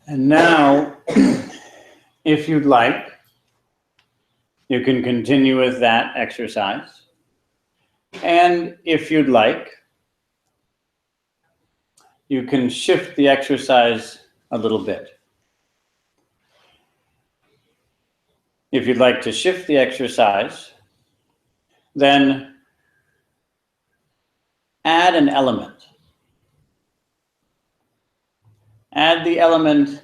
And now, if you'd like, you can continue with that exercise. And if you'd like, you can shift the exercise a little bit. If you'd like to shift the exercise, then add an element. Add the element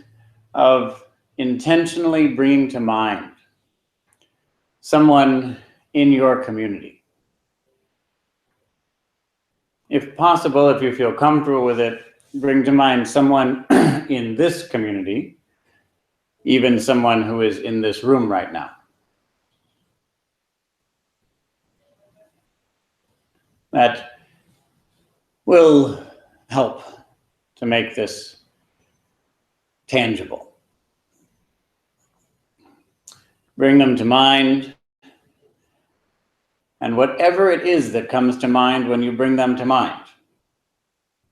of intentionally bringing to mind someone in your community. If possible, if you feel comfortable with it, bring to mind someone in this community, even someone who is in this room right now. That will help to make this tangible. Bring them to mind, and whatever it is that comes to mind when you bring them to mind,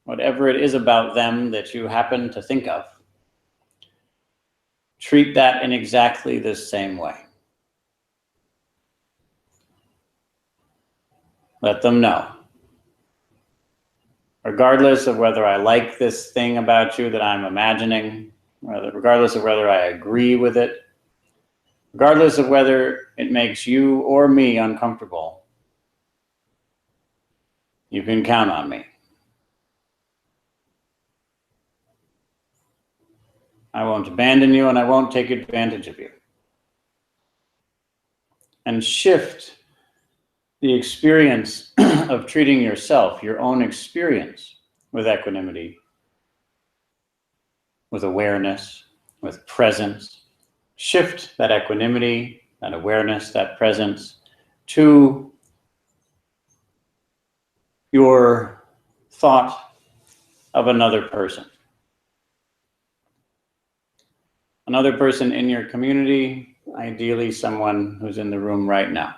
whatever it is about them that you happen to think of, treat that in exactly the same way. Let them know. Regardless of whether I like this thing about you that I'm imagining, regardless of whether I agree with it, regardless of whether it makes you or me uncomfortable, you can count on me. I won't abandon you and I won't take advantage of you. And shift the experience of treating yourself, your own experience, with equanimity, with awareness, with presence. Shift that equanimity, that awareness, that presence to your thought of another person. Another person in your community, ideally someone who's in the room right now.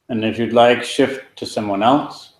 And if you'd like, shift to someone else.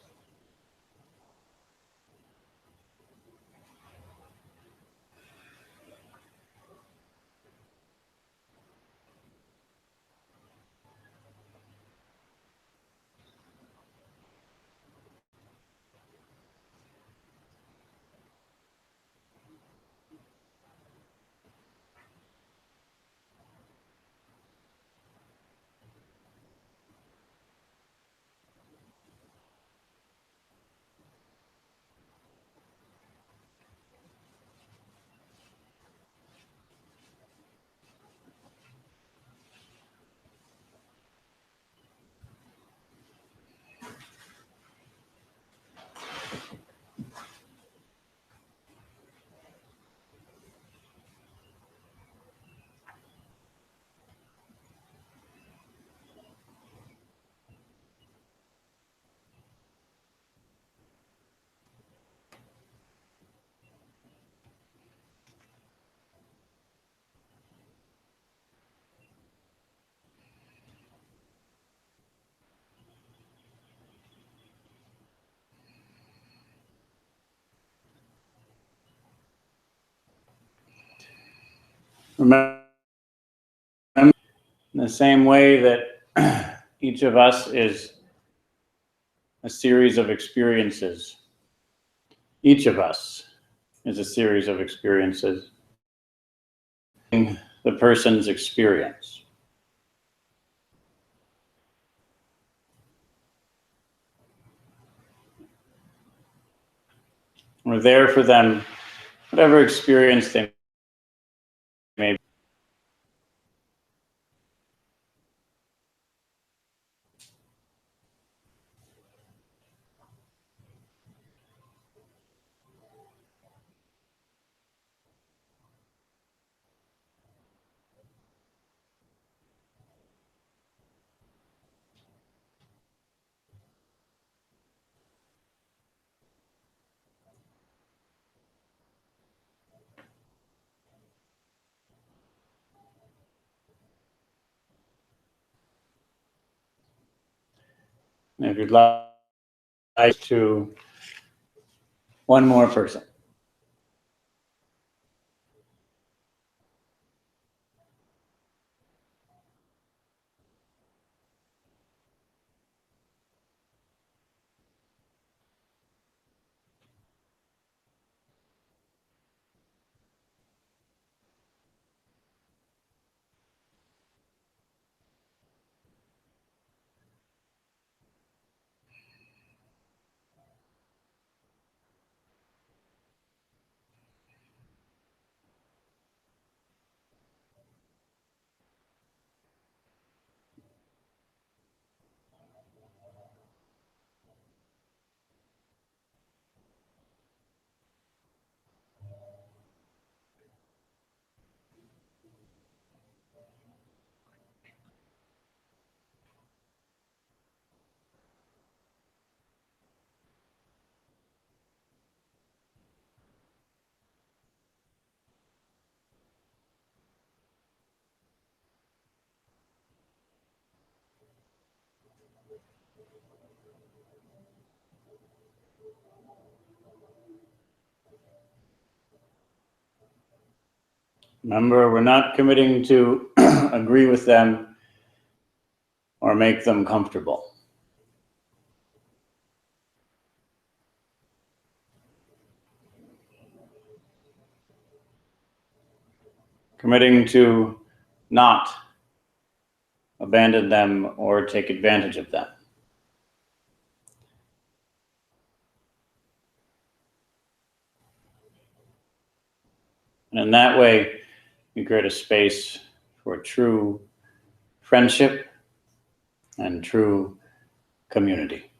Remember, in the same way that each of us is a series of experiences, each of us is a series of experiences, the person's experience. We're there for them, whatever experience they may be. And if you'd like to, one more person. Remember, we're not committing to agree with them or make them comfortable. Committing to not abandon them or take advantage of them. And in that way, you create a space for true friendship and true community.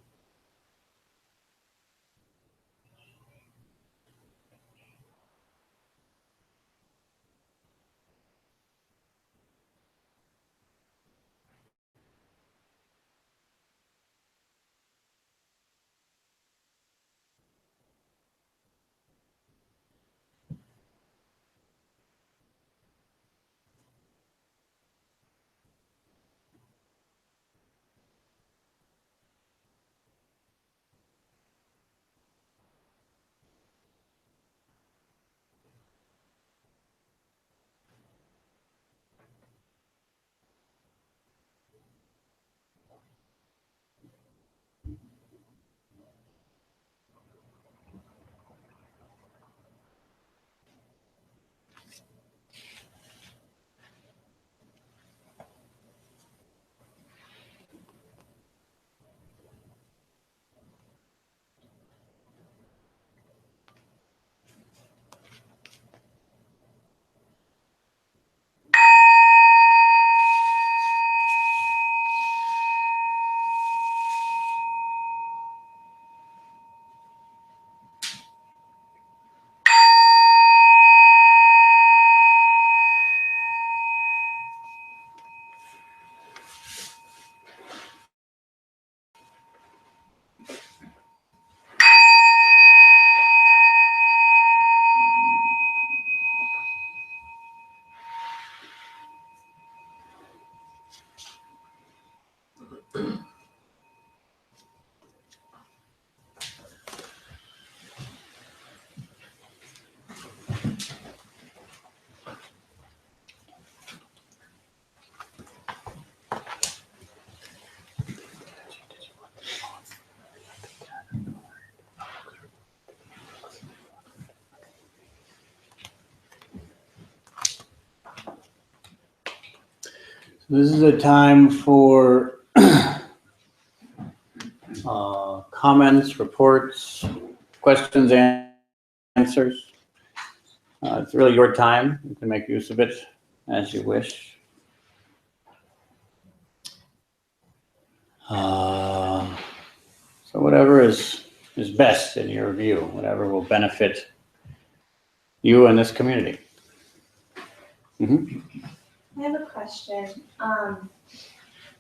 This is a time for comments, reports, questions, and answers. It's really your time. You can make use of it as you wish. So whatever is best in your view, whatever will benefit you and this community. Mm-hmm. I have a question.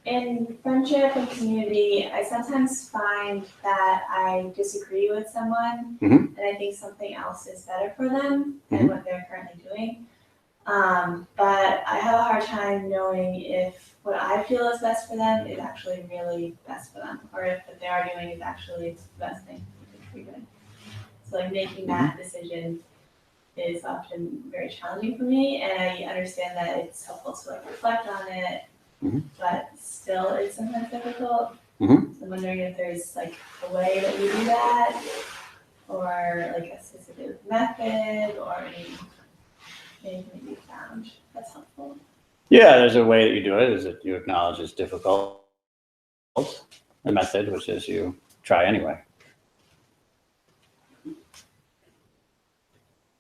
In friendship and community, I sometimes find that I disagree with someone Mhm. and I think something else is better for them than what they're currently doing. But I have a hard time knowing if what I feel is best for them is actually really best for them, or if what they are doing is actually the best thing for them. So like making that decision is often very challenging for me, and I understand that it's helpful to like reflect on it, but still it's sometimes difficult. So I'm wondering if there's like a way that you do that, or like a specific method, or anything you found that's helpful. Yeah, there's a way that you do it, is that you acknowledge it's difficult. The method, which is you try anyway.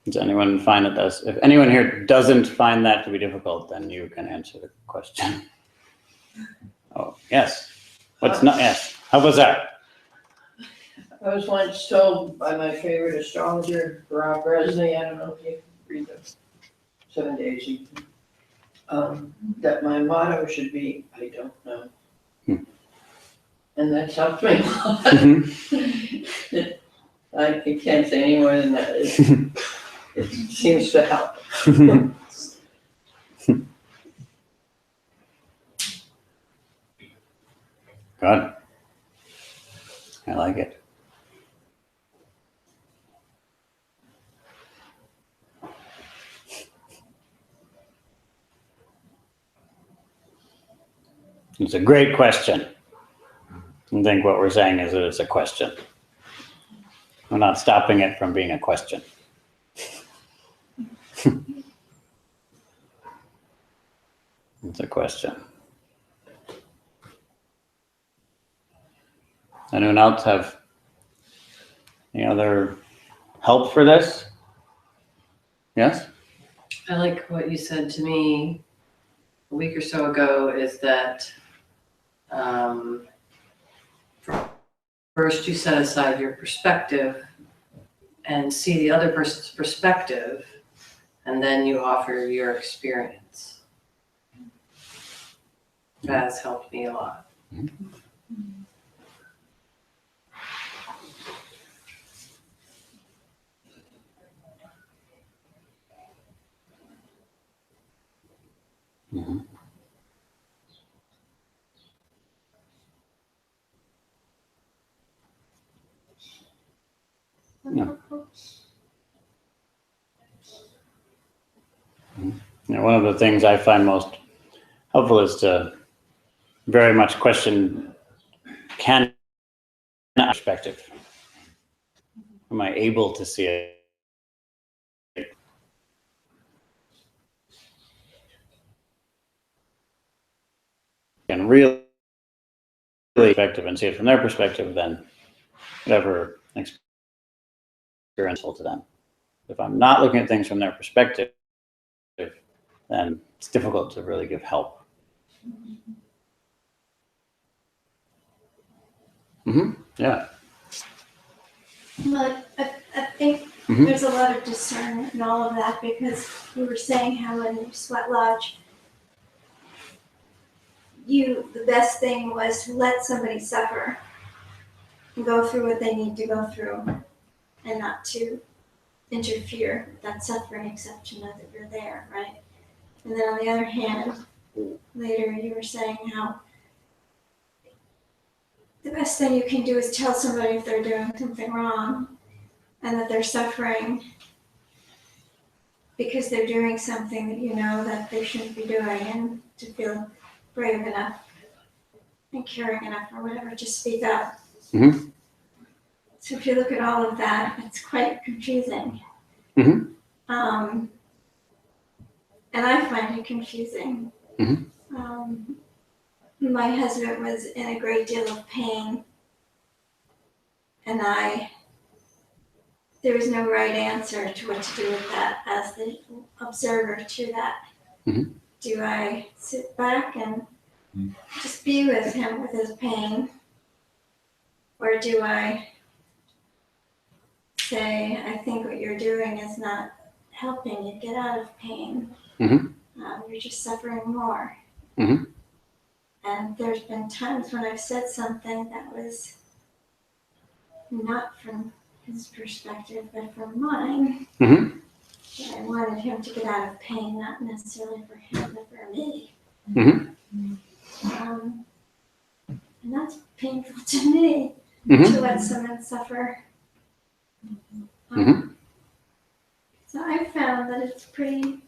Does anyone find that does? If anyone here doesn't find that to be difficult, then you can answer the question. Oh, yes. What's not? Yes. How was that? I was once told by my favorite astrologer, Rob Bresley, I don't know if you read the 7 Days, that my motto should be, I don't know. And that's helped me a lot. I can't say any more than that. It seems to help. Good. I like it. It's a great question. I think what we're saying is that it's a question. We're not stopping it from being a question. It's a question. Anyone else have any other help for this? Yes? I like what you said to me a week or so ago, is that first you set aside your perspective and see the other person's perspective, and then you offer your experience. That has helped me a lot. Mm-hmm. Yeah. You know, one of the things I find most helpful is to very much question, can perspective? Am I able to see it? And really effective and see it from their perspective, then whatever experience to them. If I'm not looking at things from their perspective, then it's difficult to really give help. Yeah. Well, I think there's a lot of discernment in all of that, because you were saying how in the Sweat Lodge, the best thing was to let somebody suffer and go through what they need to go through, and not to interfere with that suffering, except to know that you're there, right? And then on the other hand, later you were saying how the best thing you can do is tell somebody if they're doing something wrong and that they're suffering because they're doing something that you know that they shouldn't be doing, and to feel brave enough and caring enough or whatever to speak up. So if you look at all of that, it's quite confusing. And I find it confusing. My husband was in a great deal of pain, and there was no right answer to what to do with that as the observer to that. Mhm. Do I sit back and just be with him with his pain? Or do I say, I think what you're doing is not helping you get out of pain. Mhm. You're just suffering more. Mhm. And there's been times when I've said something that was not from his perspective, but from mine. Mhm. That I wanted him to get out of pain, not necessarily for him, but for me. Mhm. And that's painful to me, Mhm. to let someone suffer. Mhm. So I found that it's pretty,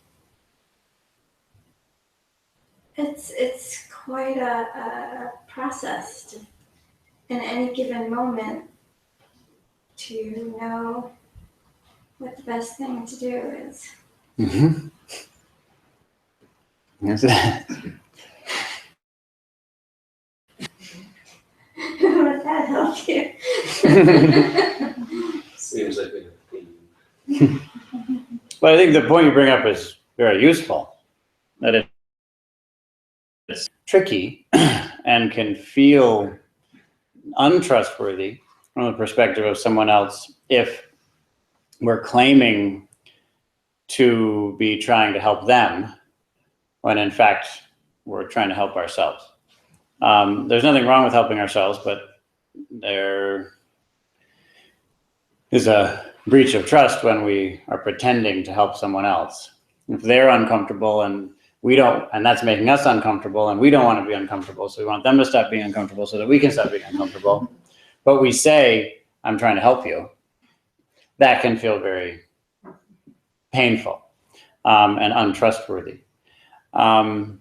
it's quite a process to, in any given moment, to know what the best thing to do is. Mhm. Yes. Would that help you? Seems like we have a theme. But I think the point you bring up is very useful. That it's tricky and can feel untrustworthy from the perspective of someone else if we're claiming to be trying to help them when in fact we're trying to help ourselves. There's nothing wrong with helping ourselves, but there is a breach of trust when we are pretending to help someone else. If they're uncomfortable and we don't, and that's making us uncomfortable, and we don't want to be uncomfortable, so we want them to stop being uncomfortable so that we can stop being uncomfortable. But we say, I'm trying to help you. That can feel very painful and untrustworthy. So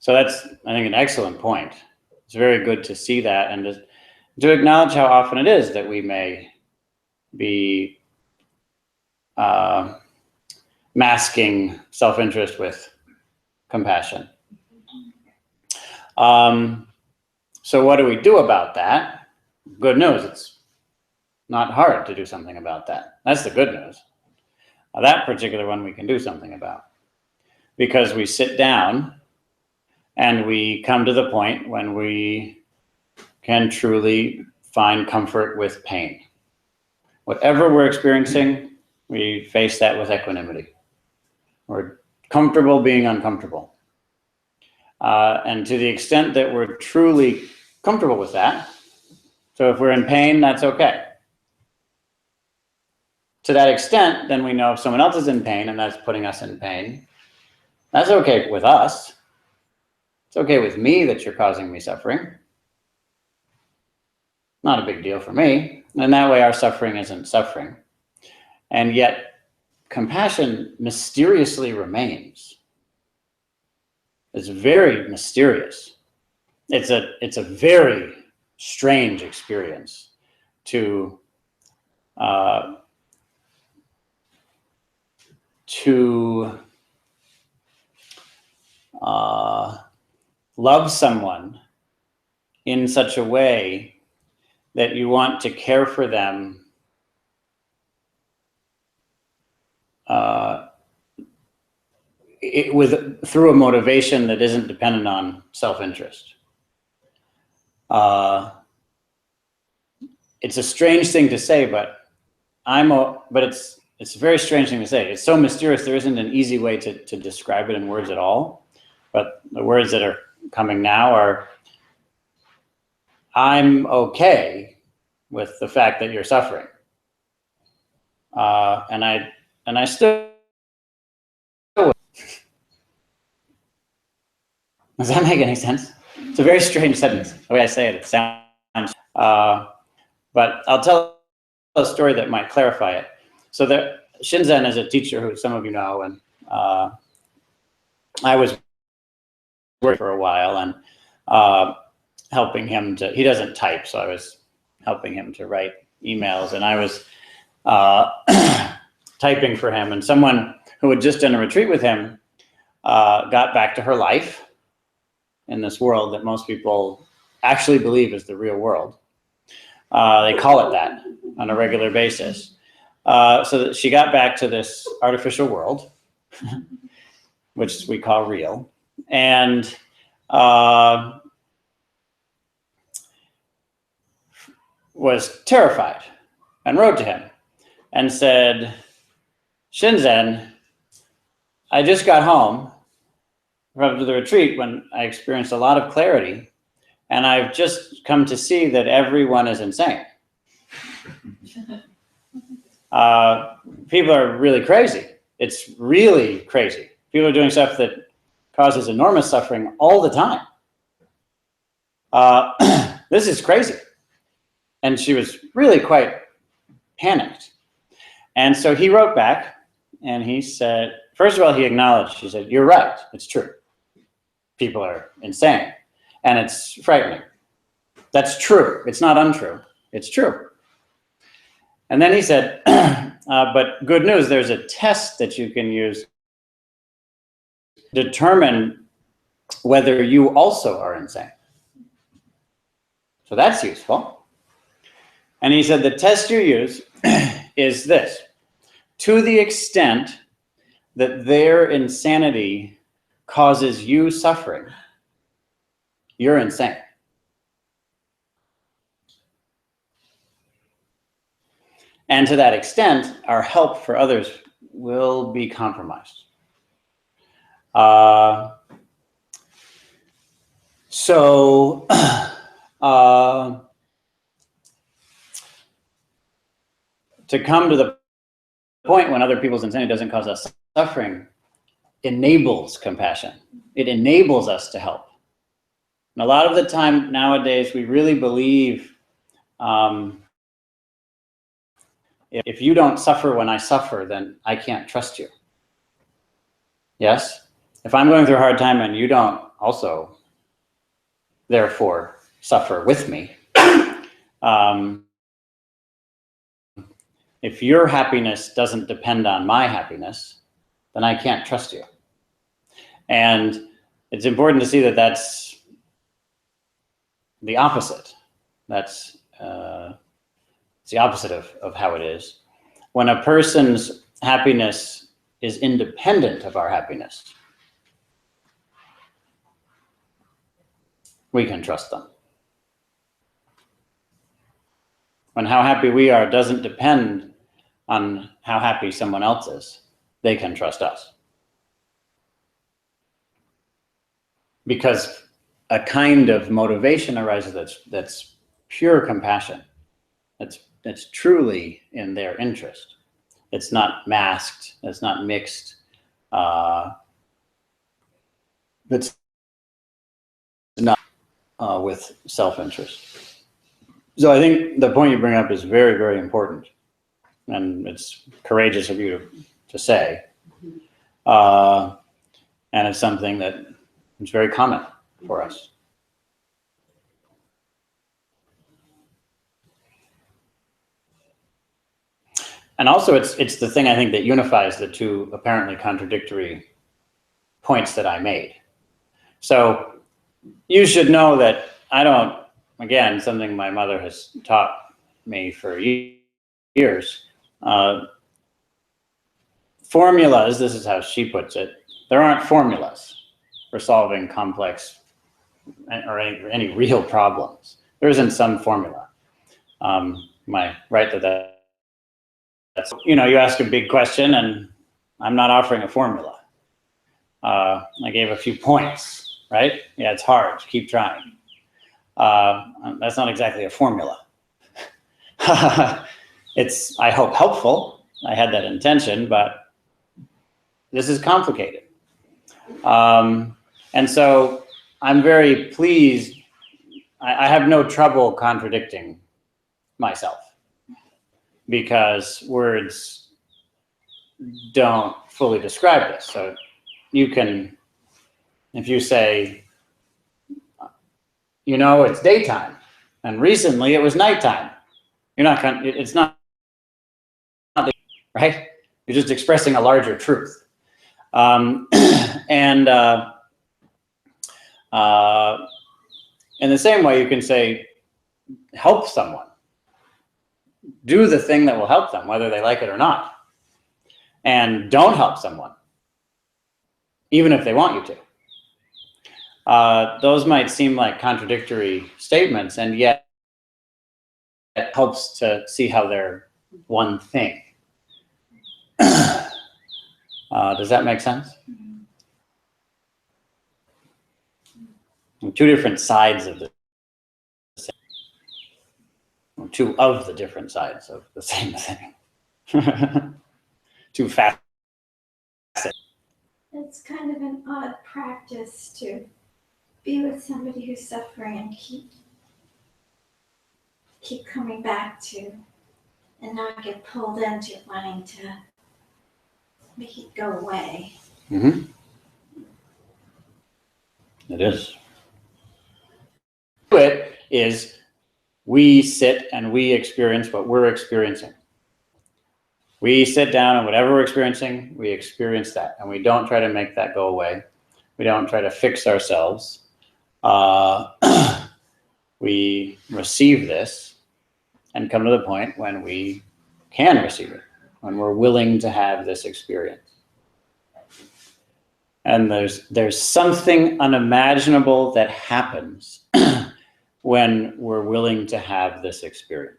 that's, I think, an excellent point. It's very good to see that and to acknowledge how often it is that we may be masking self-interest with compassion. So what do we do about that? Good news, it's not hard to do something about that. That's the good news. That particular one we can do something about, because we sit down and we come to the point when we can truly find comfort with pain. Whatever we're experiencing, we face that with equanimity. We're comfortable being uncomfortable. And to the extent that we're truly comfortable with that, so if we're in pain, that's okay. To that extent, then we know if someone else is in pain and that's putting us in pain, that's okay with us. It's okay with me that you're causing me suffering. Not a big deal for me. And that way our suffering isn't suffering. And yet compassion mysteriously remains. It's very mysterious. It's a very strange experience to love someone in such a way that you want to care for them through a motivation that isn't dependent on self-interest. It's a strange thing to say, but it's a very strange thing to say. It's so mysterious, there isn't an easy way to describe it in words at all. But the words that are coming now are, I'm okay with the fact that you're suffering. And I still, does that make any sense? It's a very strange sentence. The way I say it, it sounds, but I'll tell a story that might clarify it. So Shinzen is a teacher who some of you know, and I was working for a while and helping him to, he doesn't type, so I was helping him to write emails, and I was typing for him, and someone who had just done a retreat with him got back to her life in this world that most people actually believe is the real world. They call it that on a regular basis. So that she got back to this artificial world, which we call real, and was terrified and wrote to him and said, Shinzen, I just got home from the retreat when I experienced a lot of clarity, and I've just come to see that everyone is insane. People are really crazy. It's really crazy. People are doing stuff that causes enormous suffering all the time. This is crazy. And she was really quite panicked. And so he wrote back and he said, first of all, he acknowledged, he said, you're right, it's true. People are insane and it's frightening. That's true. It's not untrue. It's true. And then he said, but good news, there's a test that you can use to determine whether you also are insane. So that's useful. And he said the test you use is this: to the extent that their insanity causes you suffering, you're insane. And to that extent, our help for others will be compromised. To come to the point when other people's insanity doesn't cause us suffering enables compassion. It enables us to help. And a lot of the time nowadays, we really believe if you don't suffer when I suffer, then I can't trust you. Yes? If I'm going through a hard time and you don't also, therefore, suffer with me, if your happiness doesn't depend on my happiness, then I can't trust you. And it's important to see that that's the opposite. That's it's the opposite of how it is. When a person's happiness is independent of our happiness, we can trust them. When how happy we are doesn't depend on how happy someone else is, they can trust us. Because a kind of motivation arises that's pure compassion. That's truly in their interest. It's not masked, it's not mixed. It's not with self-interest. So I think the point you bring up is very, very important. And it's courageous of you to say. And it's something that is very common for us. And also it's the thing I think that unifies the two apparently contradictory points that I made. So you should know that I don't, again, something my mother has taught me for years. Formulas, this is how she puts it, there aren't formulas for solving complex or any real problems. There isn't some formula. Am I right that that's, you know, you ask a big question and I'm not offering a formula. I gave a few points, right? Yeah, it's hard, keep trying. That's not exactly a formula. It's, I hope, helpful. I had that intention, but this is complicated. And so I'm very pleased. I have no trouble contradicting myself because words don't fully describe this. So you can, if you say, you know, it's daytime and recently it was nighttime. You're not, it's not, right? You're just expressing a larger truth. And in the same way, you can say, help someone. Do the thing that will help them, whether they like it or not. And don't help someone, even if they want you to. Those might seem like contradictory statements, and yet it helps to see how they're one thing. Does that make sense? Two different sides of the same, two of the different sides of the same thing. Two facets. It's kind of an odd practice to be with somebody who's suffering and keep coming back to, and not get pulled into wanting to make it go away. Mm-hmm. It is. It is we sit and we experience what we're experiencing. We sit down and whatever we're experiencing, we experience that. And we don't try to make that go away. We don't try to fix ourselves. We receive this and come to the point when we can receive it, when we're willing to have this experience. And there's something unimaginable that happens when we're willing to have this experience.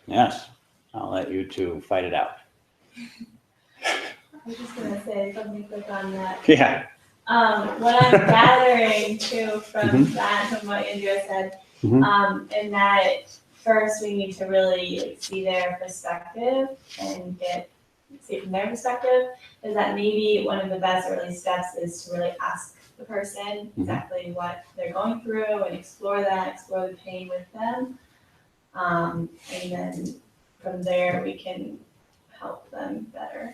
Yes, I'll let you two fight it out. I was just gonna say something quick on that. Yeah. What I'm gathering too from that, from what Andrea said, and that first we need to really see their perspective and see it from their perspective, is that maybe one of the best early steps is to really ask the person exactly what they're going through and explore the pain with them. And then from there we can help them better.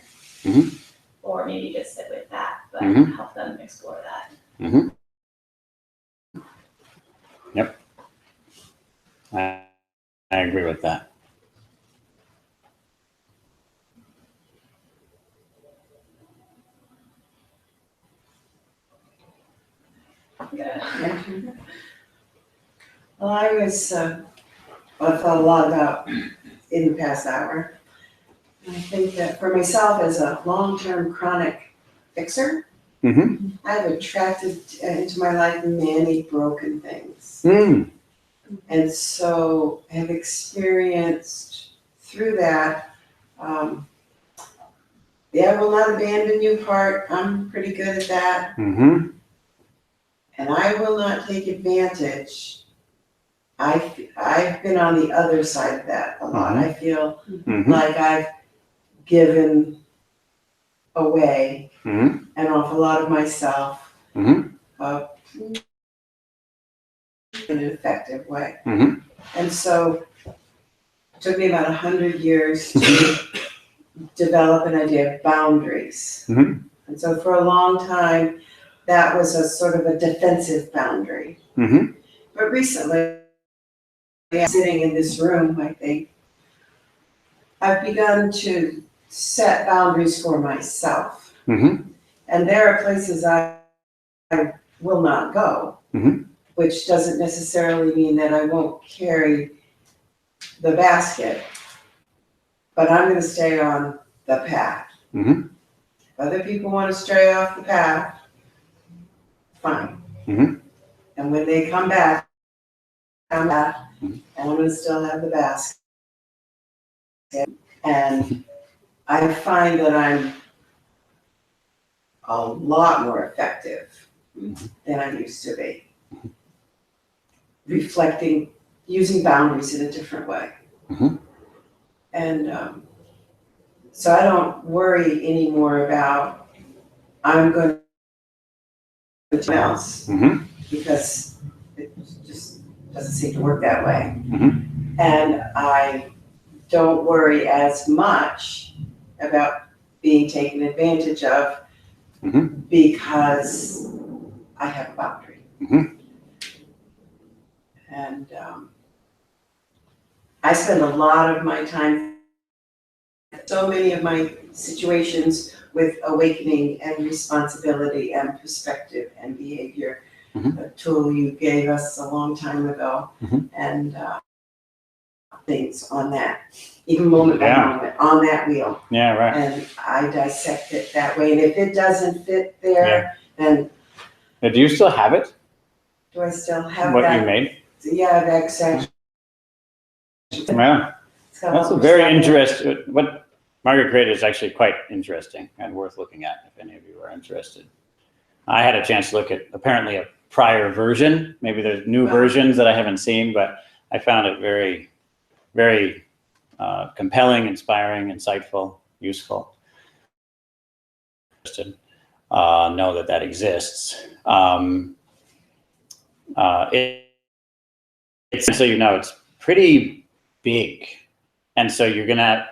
Or maybe just sit with that, but help them explore that. Yep. I agree with that. Yeah. Well, I thought a lot about in the past hour. I think that for myself as a long-term chronic fixer, I've attracted into my life many broken things. And so have experienced through that, the I will not abandon you part. I'm pretty good at that. And I will not take advantage. I've been on the other side of that a lot. I feel like I've given away an awful lot of myself in an effective way. And so it took me about 100 years to develop an idea of boundaries. And so for a long time, that was a sort of a defensive boundary. But recently, sitting in this room, I think, I've begun to set boundaries for myself. And there are places I will not go, which doesn't necessarily mean that I won't carry the basket, but I'm going to stay on the path. If other people want to stray off the path, fine. And when they come back, and I'm going to still have the basket. And I find that I'm a lot more effective than I used to be. Reflecting, using boundaries in a different way. And so I don't worry anymore about I'm going to do else because it just doesn't seem to work that way. And I don't worry as much about being taken advantage of because I have a boundary. And I spend a lot of my time, so many of my situations with awakening and responsibility and perspective and behavior. A tool you gave us a long time ago, and things on that, even moment by moment, on that wheel. Yeah, right. And I dissect it that way, and if it doesn't fit there, then Now, do you still have it? do I still have What that? you made? Yeah, that section. Yeah, that's a very interesting. What Margaret created is actually quite interesting and worth looking at if any of you are interested. I had a chance to look at apparently a prior version. Maybe there's new versions that I haven't seen, but I found it very, very compelling, inspiring, insightful, useful. Know that that exists. It's so you know it's pretty big, and so you're gonna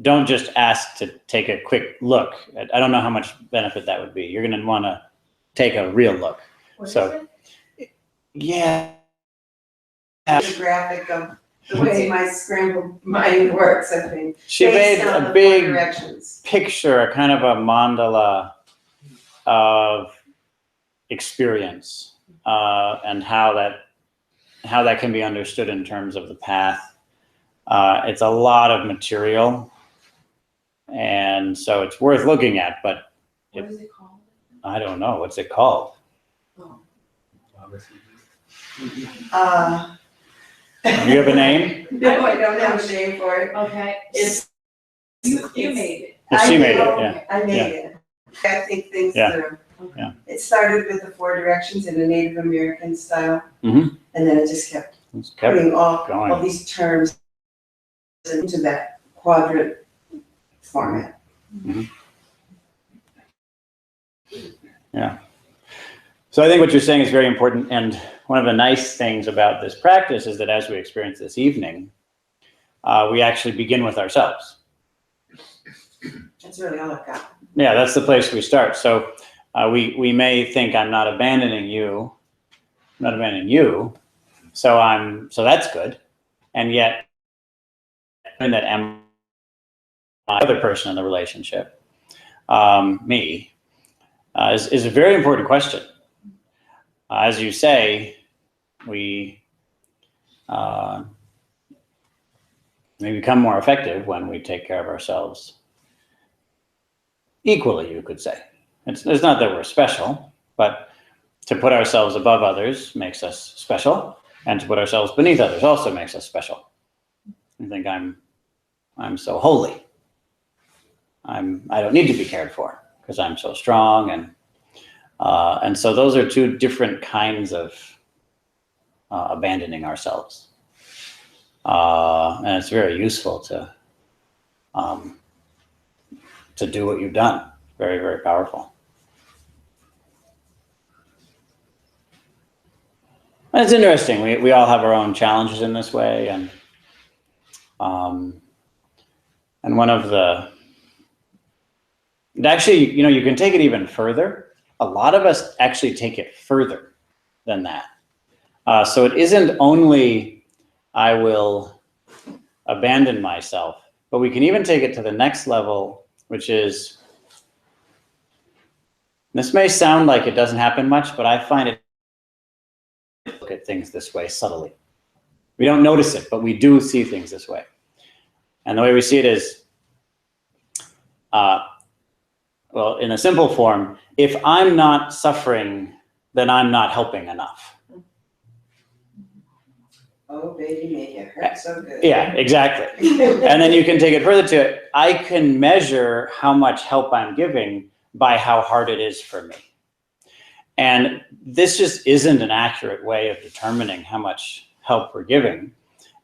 don't just ask to take a quick look. I don't know how much benefit that would be. You're gonna want to take a real look. So, yeah. The graphic of the way my scrambled mind works, I think. She made based on a the big four directions. picture, a kind of a mandala of experience and how that can be understood in terms of the path. It's a lot of material, and so it's worth looking at, but What is it called? I don't know. What's it called? Oh. Do you have a name? No, I don't have a name for it. Okay. It's, You made it. She made it, know, yeah. I made it. I think things Yeah. through. Yeah. It started with the four directions in a Native American style, Mhm. and then it just kept It's kept putting all going. these terms into that quadrant format. So I think what you're saying is very important, and one of the nice things about this practice is that as we experience this evening, we actually begin with ourselves. That's really all I've got. Yeah, that's the place we start. So we may think I'm not abandoning you, so that's good, and yet and that am I the other person in the relationship, me, is a very important question. As you say, we become more effective when we take care of ourselves equally, you could say. It's not that we're special, but to put ourselves above others makes us special, and to put ourselves beneath others also makes us special. I think I'm so holy. I don't need to be cared for because I'm so strong, and so those are two different kinds of abandoning ourselves, and it's very useful to do what you've done. Very, very powerful. And it's interesting. We all have our own challenges in this way, and one of the actually, you can take it even further. A lot of us actually take it further than that. So it isn't only I will abandon myself, but we can even take it to the next level, which is, this may sound like it doesn't happen much, but I find it look at things this way subtly. We don't notice it, but we do see things this way. And the way we see it is, well, in a simple form, if I'm not suffering, then I'm not helping enough. Oh, baby, make it hurt so good. Yeah, exactly. And then you can take it further to, I can measure how much help I'm giving by how hard it is for me. And this just isn't an accurate way of determining how much help we're giving,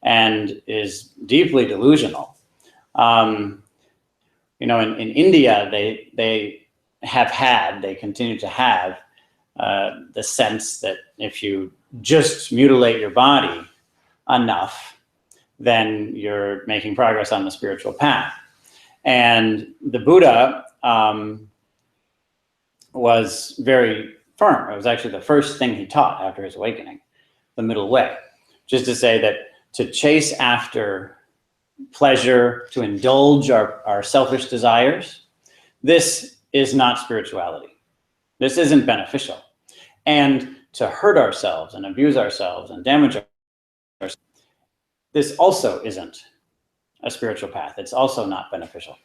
and is deeply delusional. In India, they continue to have the sense that if you just mutilate your body enough, then you're making progress on the spiritual path. And the Buddha was very firm. It was actually the first thing he taught after his awakening, the middle way, just to say that to chase after pleasure, to indulge our selfish desires, this is not spirituality. This isn't beneficial. And to hurt ourselves and abuse ourselves and damage ourselves, this also isn't a spiritual path. It's also not beneficial.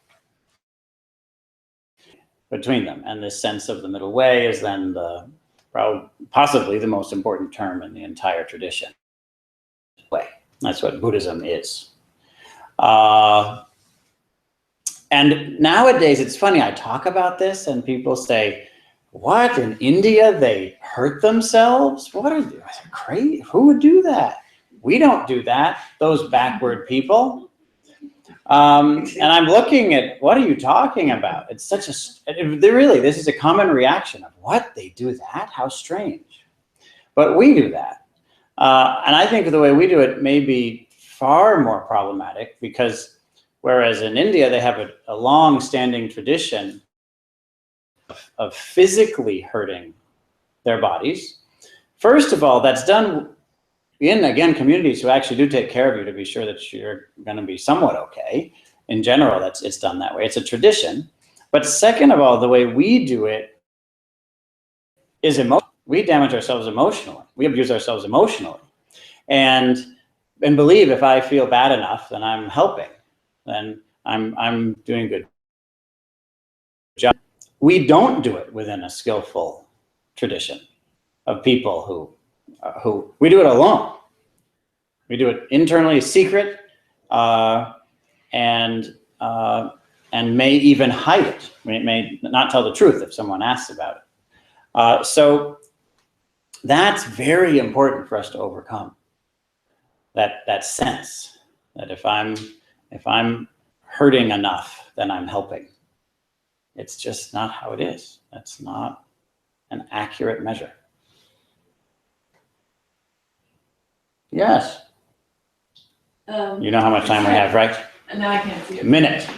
Between them, and this sense of the middle way is then possibly the most important term in the entire tradition. Way. That's what Buddhism is. And nowadays, it's funny, I talk about this and people say, what, in India, they hurt themselves? What are they crazy? Who would do that? We don't do that, those backward people. And I'm looking at, what are you talking about? It's such really, this is a common reaction of, what, they do that? How strange. But we do that. And I think the way we do it may be far more problematic, because whereas in India, they have a long-standing tradition of physically hurting their bodies. First of all, that's done in, again, communities who actually do take care of you to be sure that you're going to be somewhat okay. In general, it's done that way. It's a tradition. But second of all, the way we do it is emotional. We damage ourselves emotionally. We abuse ourselves emotionally. And believe if I feel bad enough, then I'm helping. Then I'm doing a good job. We don't do it within a skillful tradition of people who we do it alone. We do it internally, secret, and may even hide it. We may not tell the truth if someone asks about it. So that's very important for us to overcome. That sense that if I'm hurting enough, then I'm helping. It's just not how it is. That's not an accurate measure. Yes. You know how much time we have, right? No, I can't see it. A minute.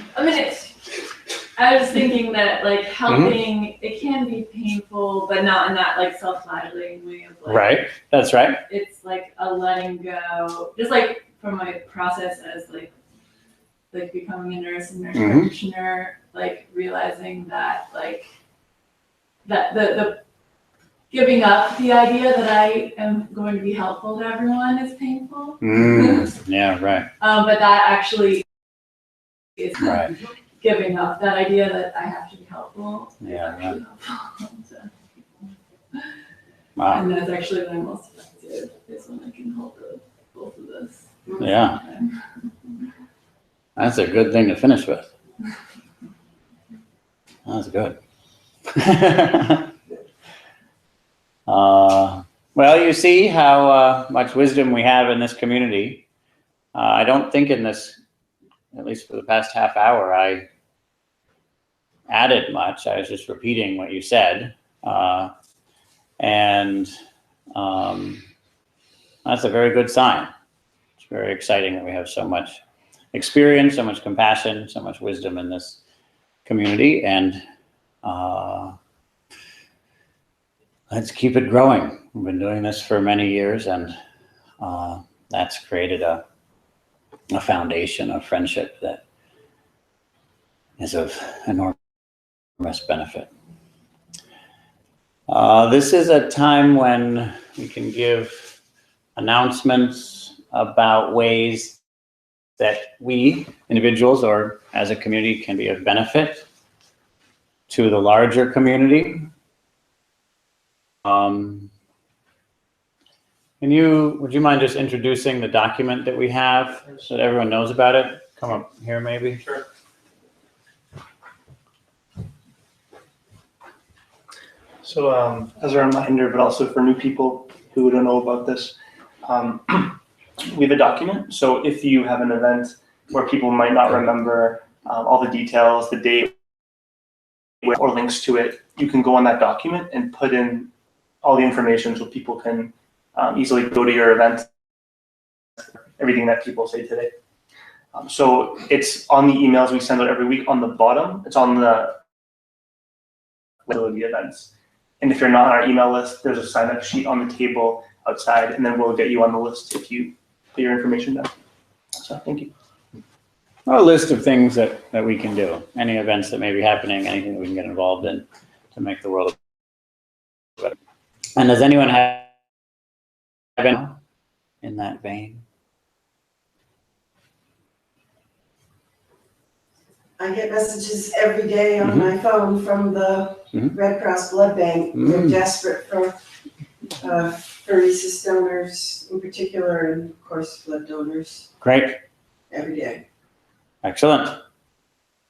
I was thinking that like helping, it can be painful, but not in that like self-flagellating way of like. Right. That's right. It's like a letting go, just like from my process as like becoming a nurse and nurse practitioner, like realizing that like that the giving up the idea that I am going to be helpful to everyone is painful. Yeah, right. But that actually is Right. giving up that idea that I have to be helpful. Yeah, right. So, Wow. and that's actually my most effective, is when I can hold both of this. Yeah. That's a good thing to finish with. That's good. Well, you see how much wisdom we have in this community. I don't think in this, at least for the past half hour, I added much. I was just repeating what you said. And that's a very good sign. It's very exciting that we have so much experience, so much compassion, so much wisdom in this community. And let's keep it growing. We've been doing this for many years, and that's created a foundation of friendship that is of enormous benefit. This is a time when we can give announcements about ways that we, individuals or as a community, can be of benefit to the larger community. Would you mind just introducing the document that we have so that everyone knows about it? Come up here, maybe. Sure. So as a reminder, but also for new people who don't know about this, we have a document. So if you have an event where people might not remember all the details, the date, or links to it, you can go on that document and put in all the information so people can easily go to your event, everything that people say today. So it's on the emails we send out every week. On the bottom, it's on the events. And if you're not on our email list, there's a sign-up sheet on the table outside, and then we'll get you on the list if you put your information down. So thank you. A list of things that we can do, any events that may be happening, anything that we can get involved in to make the world better. And does anyone have any in that vein? I get messages every day on my phone from the Red Cross Blood Bank. They're desperate for pheresis donors in particular, and of course blood donors Great. every day. Excellent.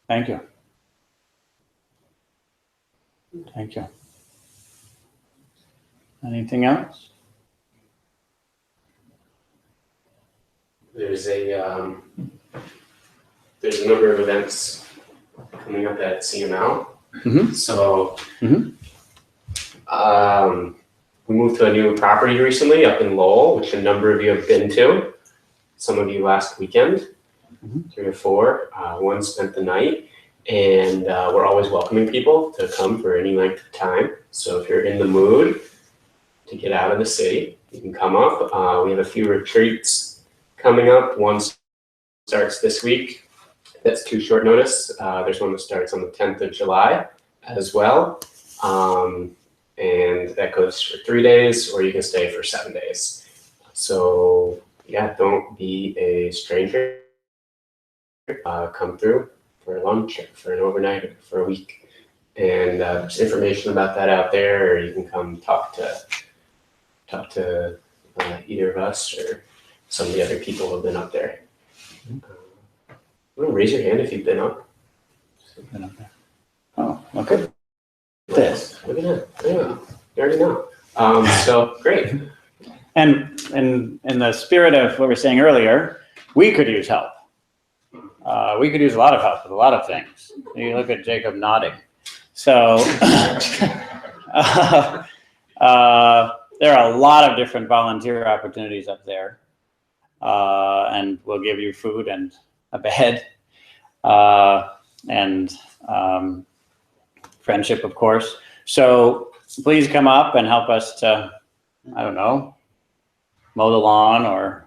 Thank you. Thank you. Anything else? There's a number of events coming up at CML. So we moved to a new property recently up in Lowell, which a number of you have been to. Some of you last weekend, 3 or 4. One spent the night, and we're always welcoming people to come for any length of time. So if you're in the mood to get out of the city, you can come up. We have a few retreats coming up. One starts this week. That's too short notice. There's one that starts on the 10th of July as well. And that goes for 3 days, or you can stay for 7 days. So yeah, don't be a stranger. Come through for lunch, or for an overnight, or for a week. And there's information about that out there, or you can come talk to either of us or some of the other people who have been up there. Raise your hand if you've been up. Oh, okay. This. Look at that. Yeah, you already know. So great. And in the spirit of what we were saying earlier, we could use help. We could use a lot of help with a lot of things. You look at Jacob nodding. So there are a lot of different volunteer opportunities up there. And we'll give you food and a bed, and friendship, of course. So please come up and help us to, I don't know, mow the lawn, or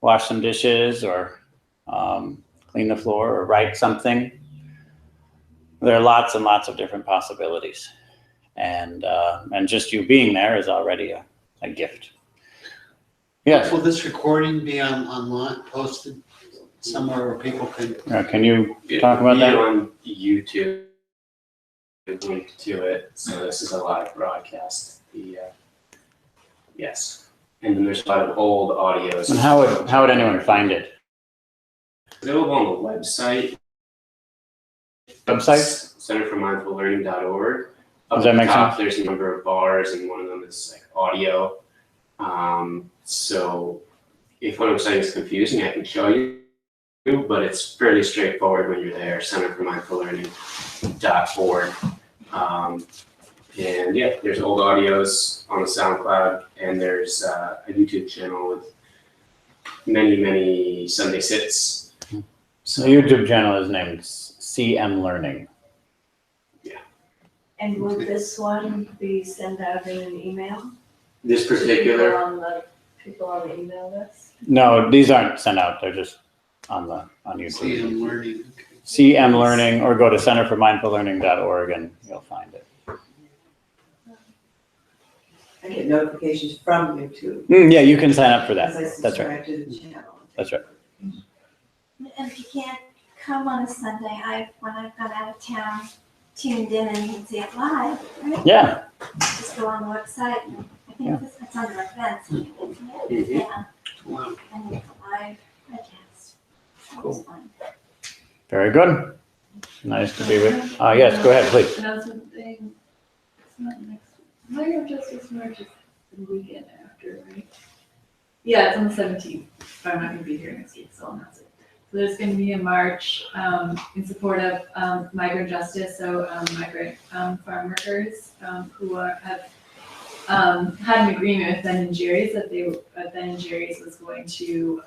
wash some dishes, or clean the floor, or write something. There are lots and lots of different possibilities. And just you being there is already a gift. Yes. Will this recording be online, posted somewhere where people can? Can you talk about that? On YouTube, link to it. So this is a live broadcast. Yes, and then there's a lot of old audios. And how would anyone find it? It's available on the website. Website? centerformindfullearning.org. Does that make sense? There's a number of bars, and one of them is like audio. So if what I'm saying is confusing, I can show you, but it's fairly straightforward when you're there, centerformindfullearning.org. And yeah, there's old audios on the SoundCloud, and there's a YouTube channel with many, many Sunday sits. So the YouTube channel is named CM Learning. And will this one be sent out in an email? This particular, People on the email list? No, these aren't sent out. They're just on YouTube. CM Learning. CM Learning, or go to centerformindfullearning.org and you'll find it. I get notifications from YouTube. Yeah, you can sign up for that. Because I That's right. subscribe to the channel. That's right. And if you can't come on a Sunday, when I've gone out of town, tuned in and you can see it live, right? Yeah. Just go on the website, and I think it's under events. Yeah. Wow. And it's a live podcast. That was fun. Very good. Nice to be with. Yes, go ahead, please. Announcement thing, it's not next, Minor Justice March is the weekend after, right? Yeah, it's on the 17th, but I'm not gonna be here next week, so I'll announce it. So there's gonna be a march, in support of, migrant justice, so, migrant, farm workers, who have had an agreement with Ben and Jerry's that Ben and Jerry's was going to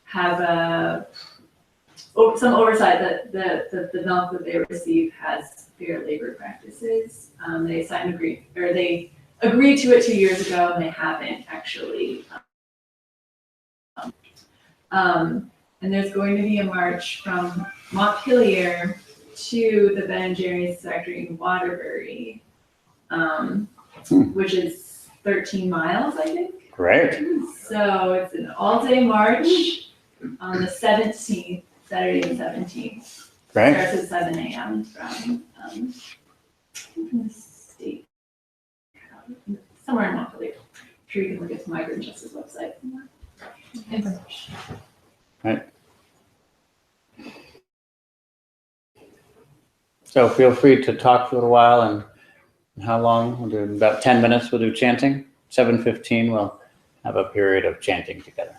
have some oversight that the milk that they receive has fair labor practices. They signed they agreed to it 2 years ago and they haven't actually. And there's going to be a march from Montpelier to the Ben & Jerry's factory in Waterbury, which is 13 miles, I think. Great. So it's an all-day march on the 17th, Saturday the 17th. Great. Starts at 7 a.m. from the state, somewhere in Montpelier. I'm sure you can look at the Migrant Justice website. Information. So feel free to talk for a little while, and how long? We'll do about 10 minutes. We'll do chanting. 7:15, we'll have a period of chanting together.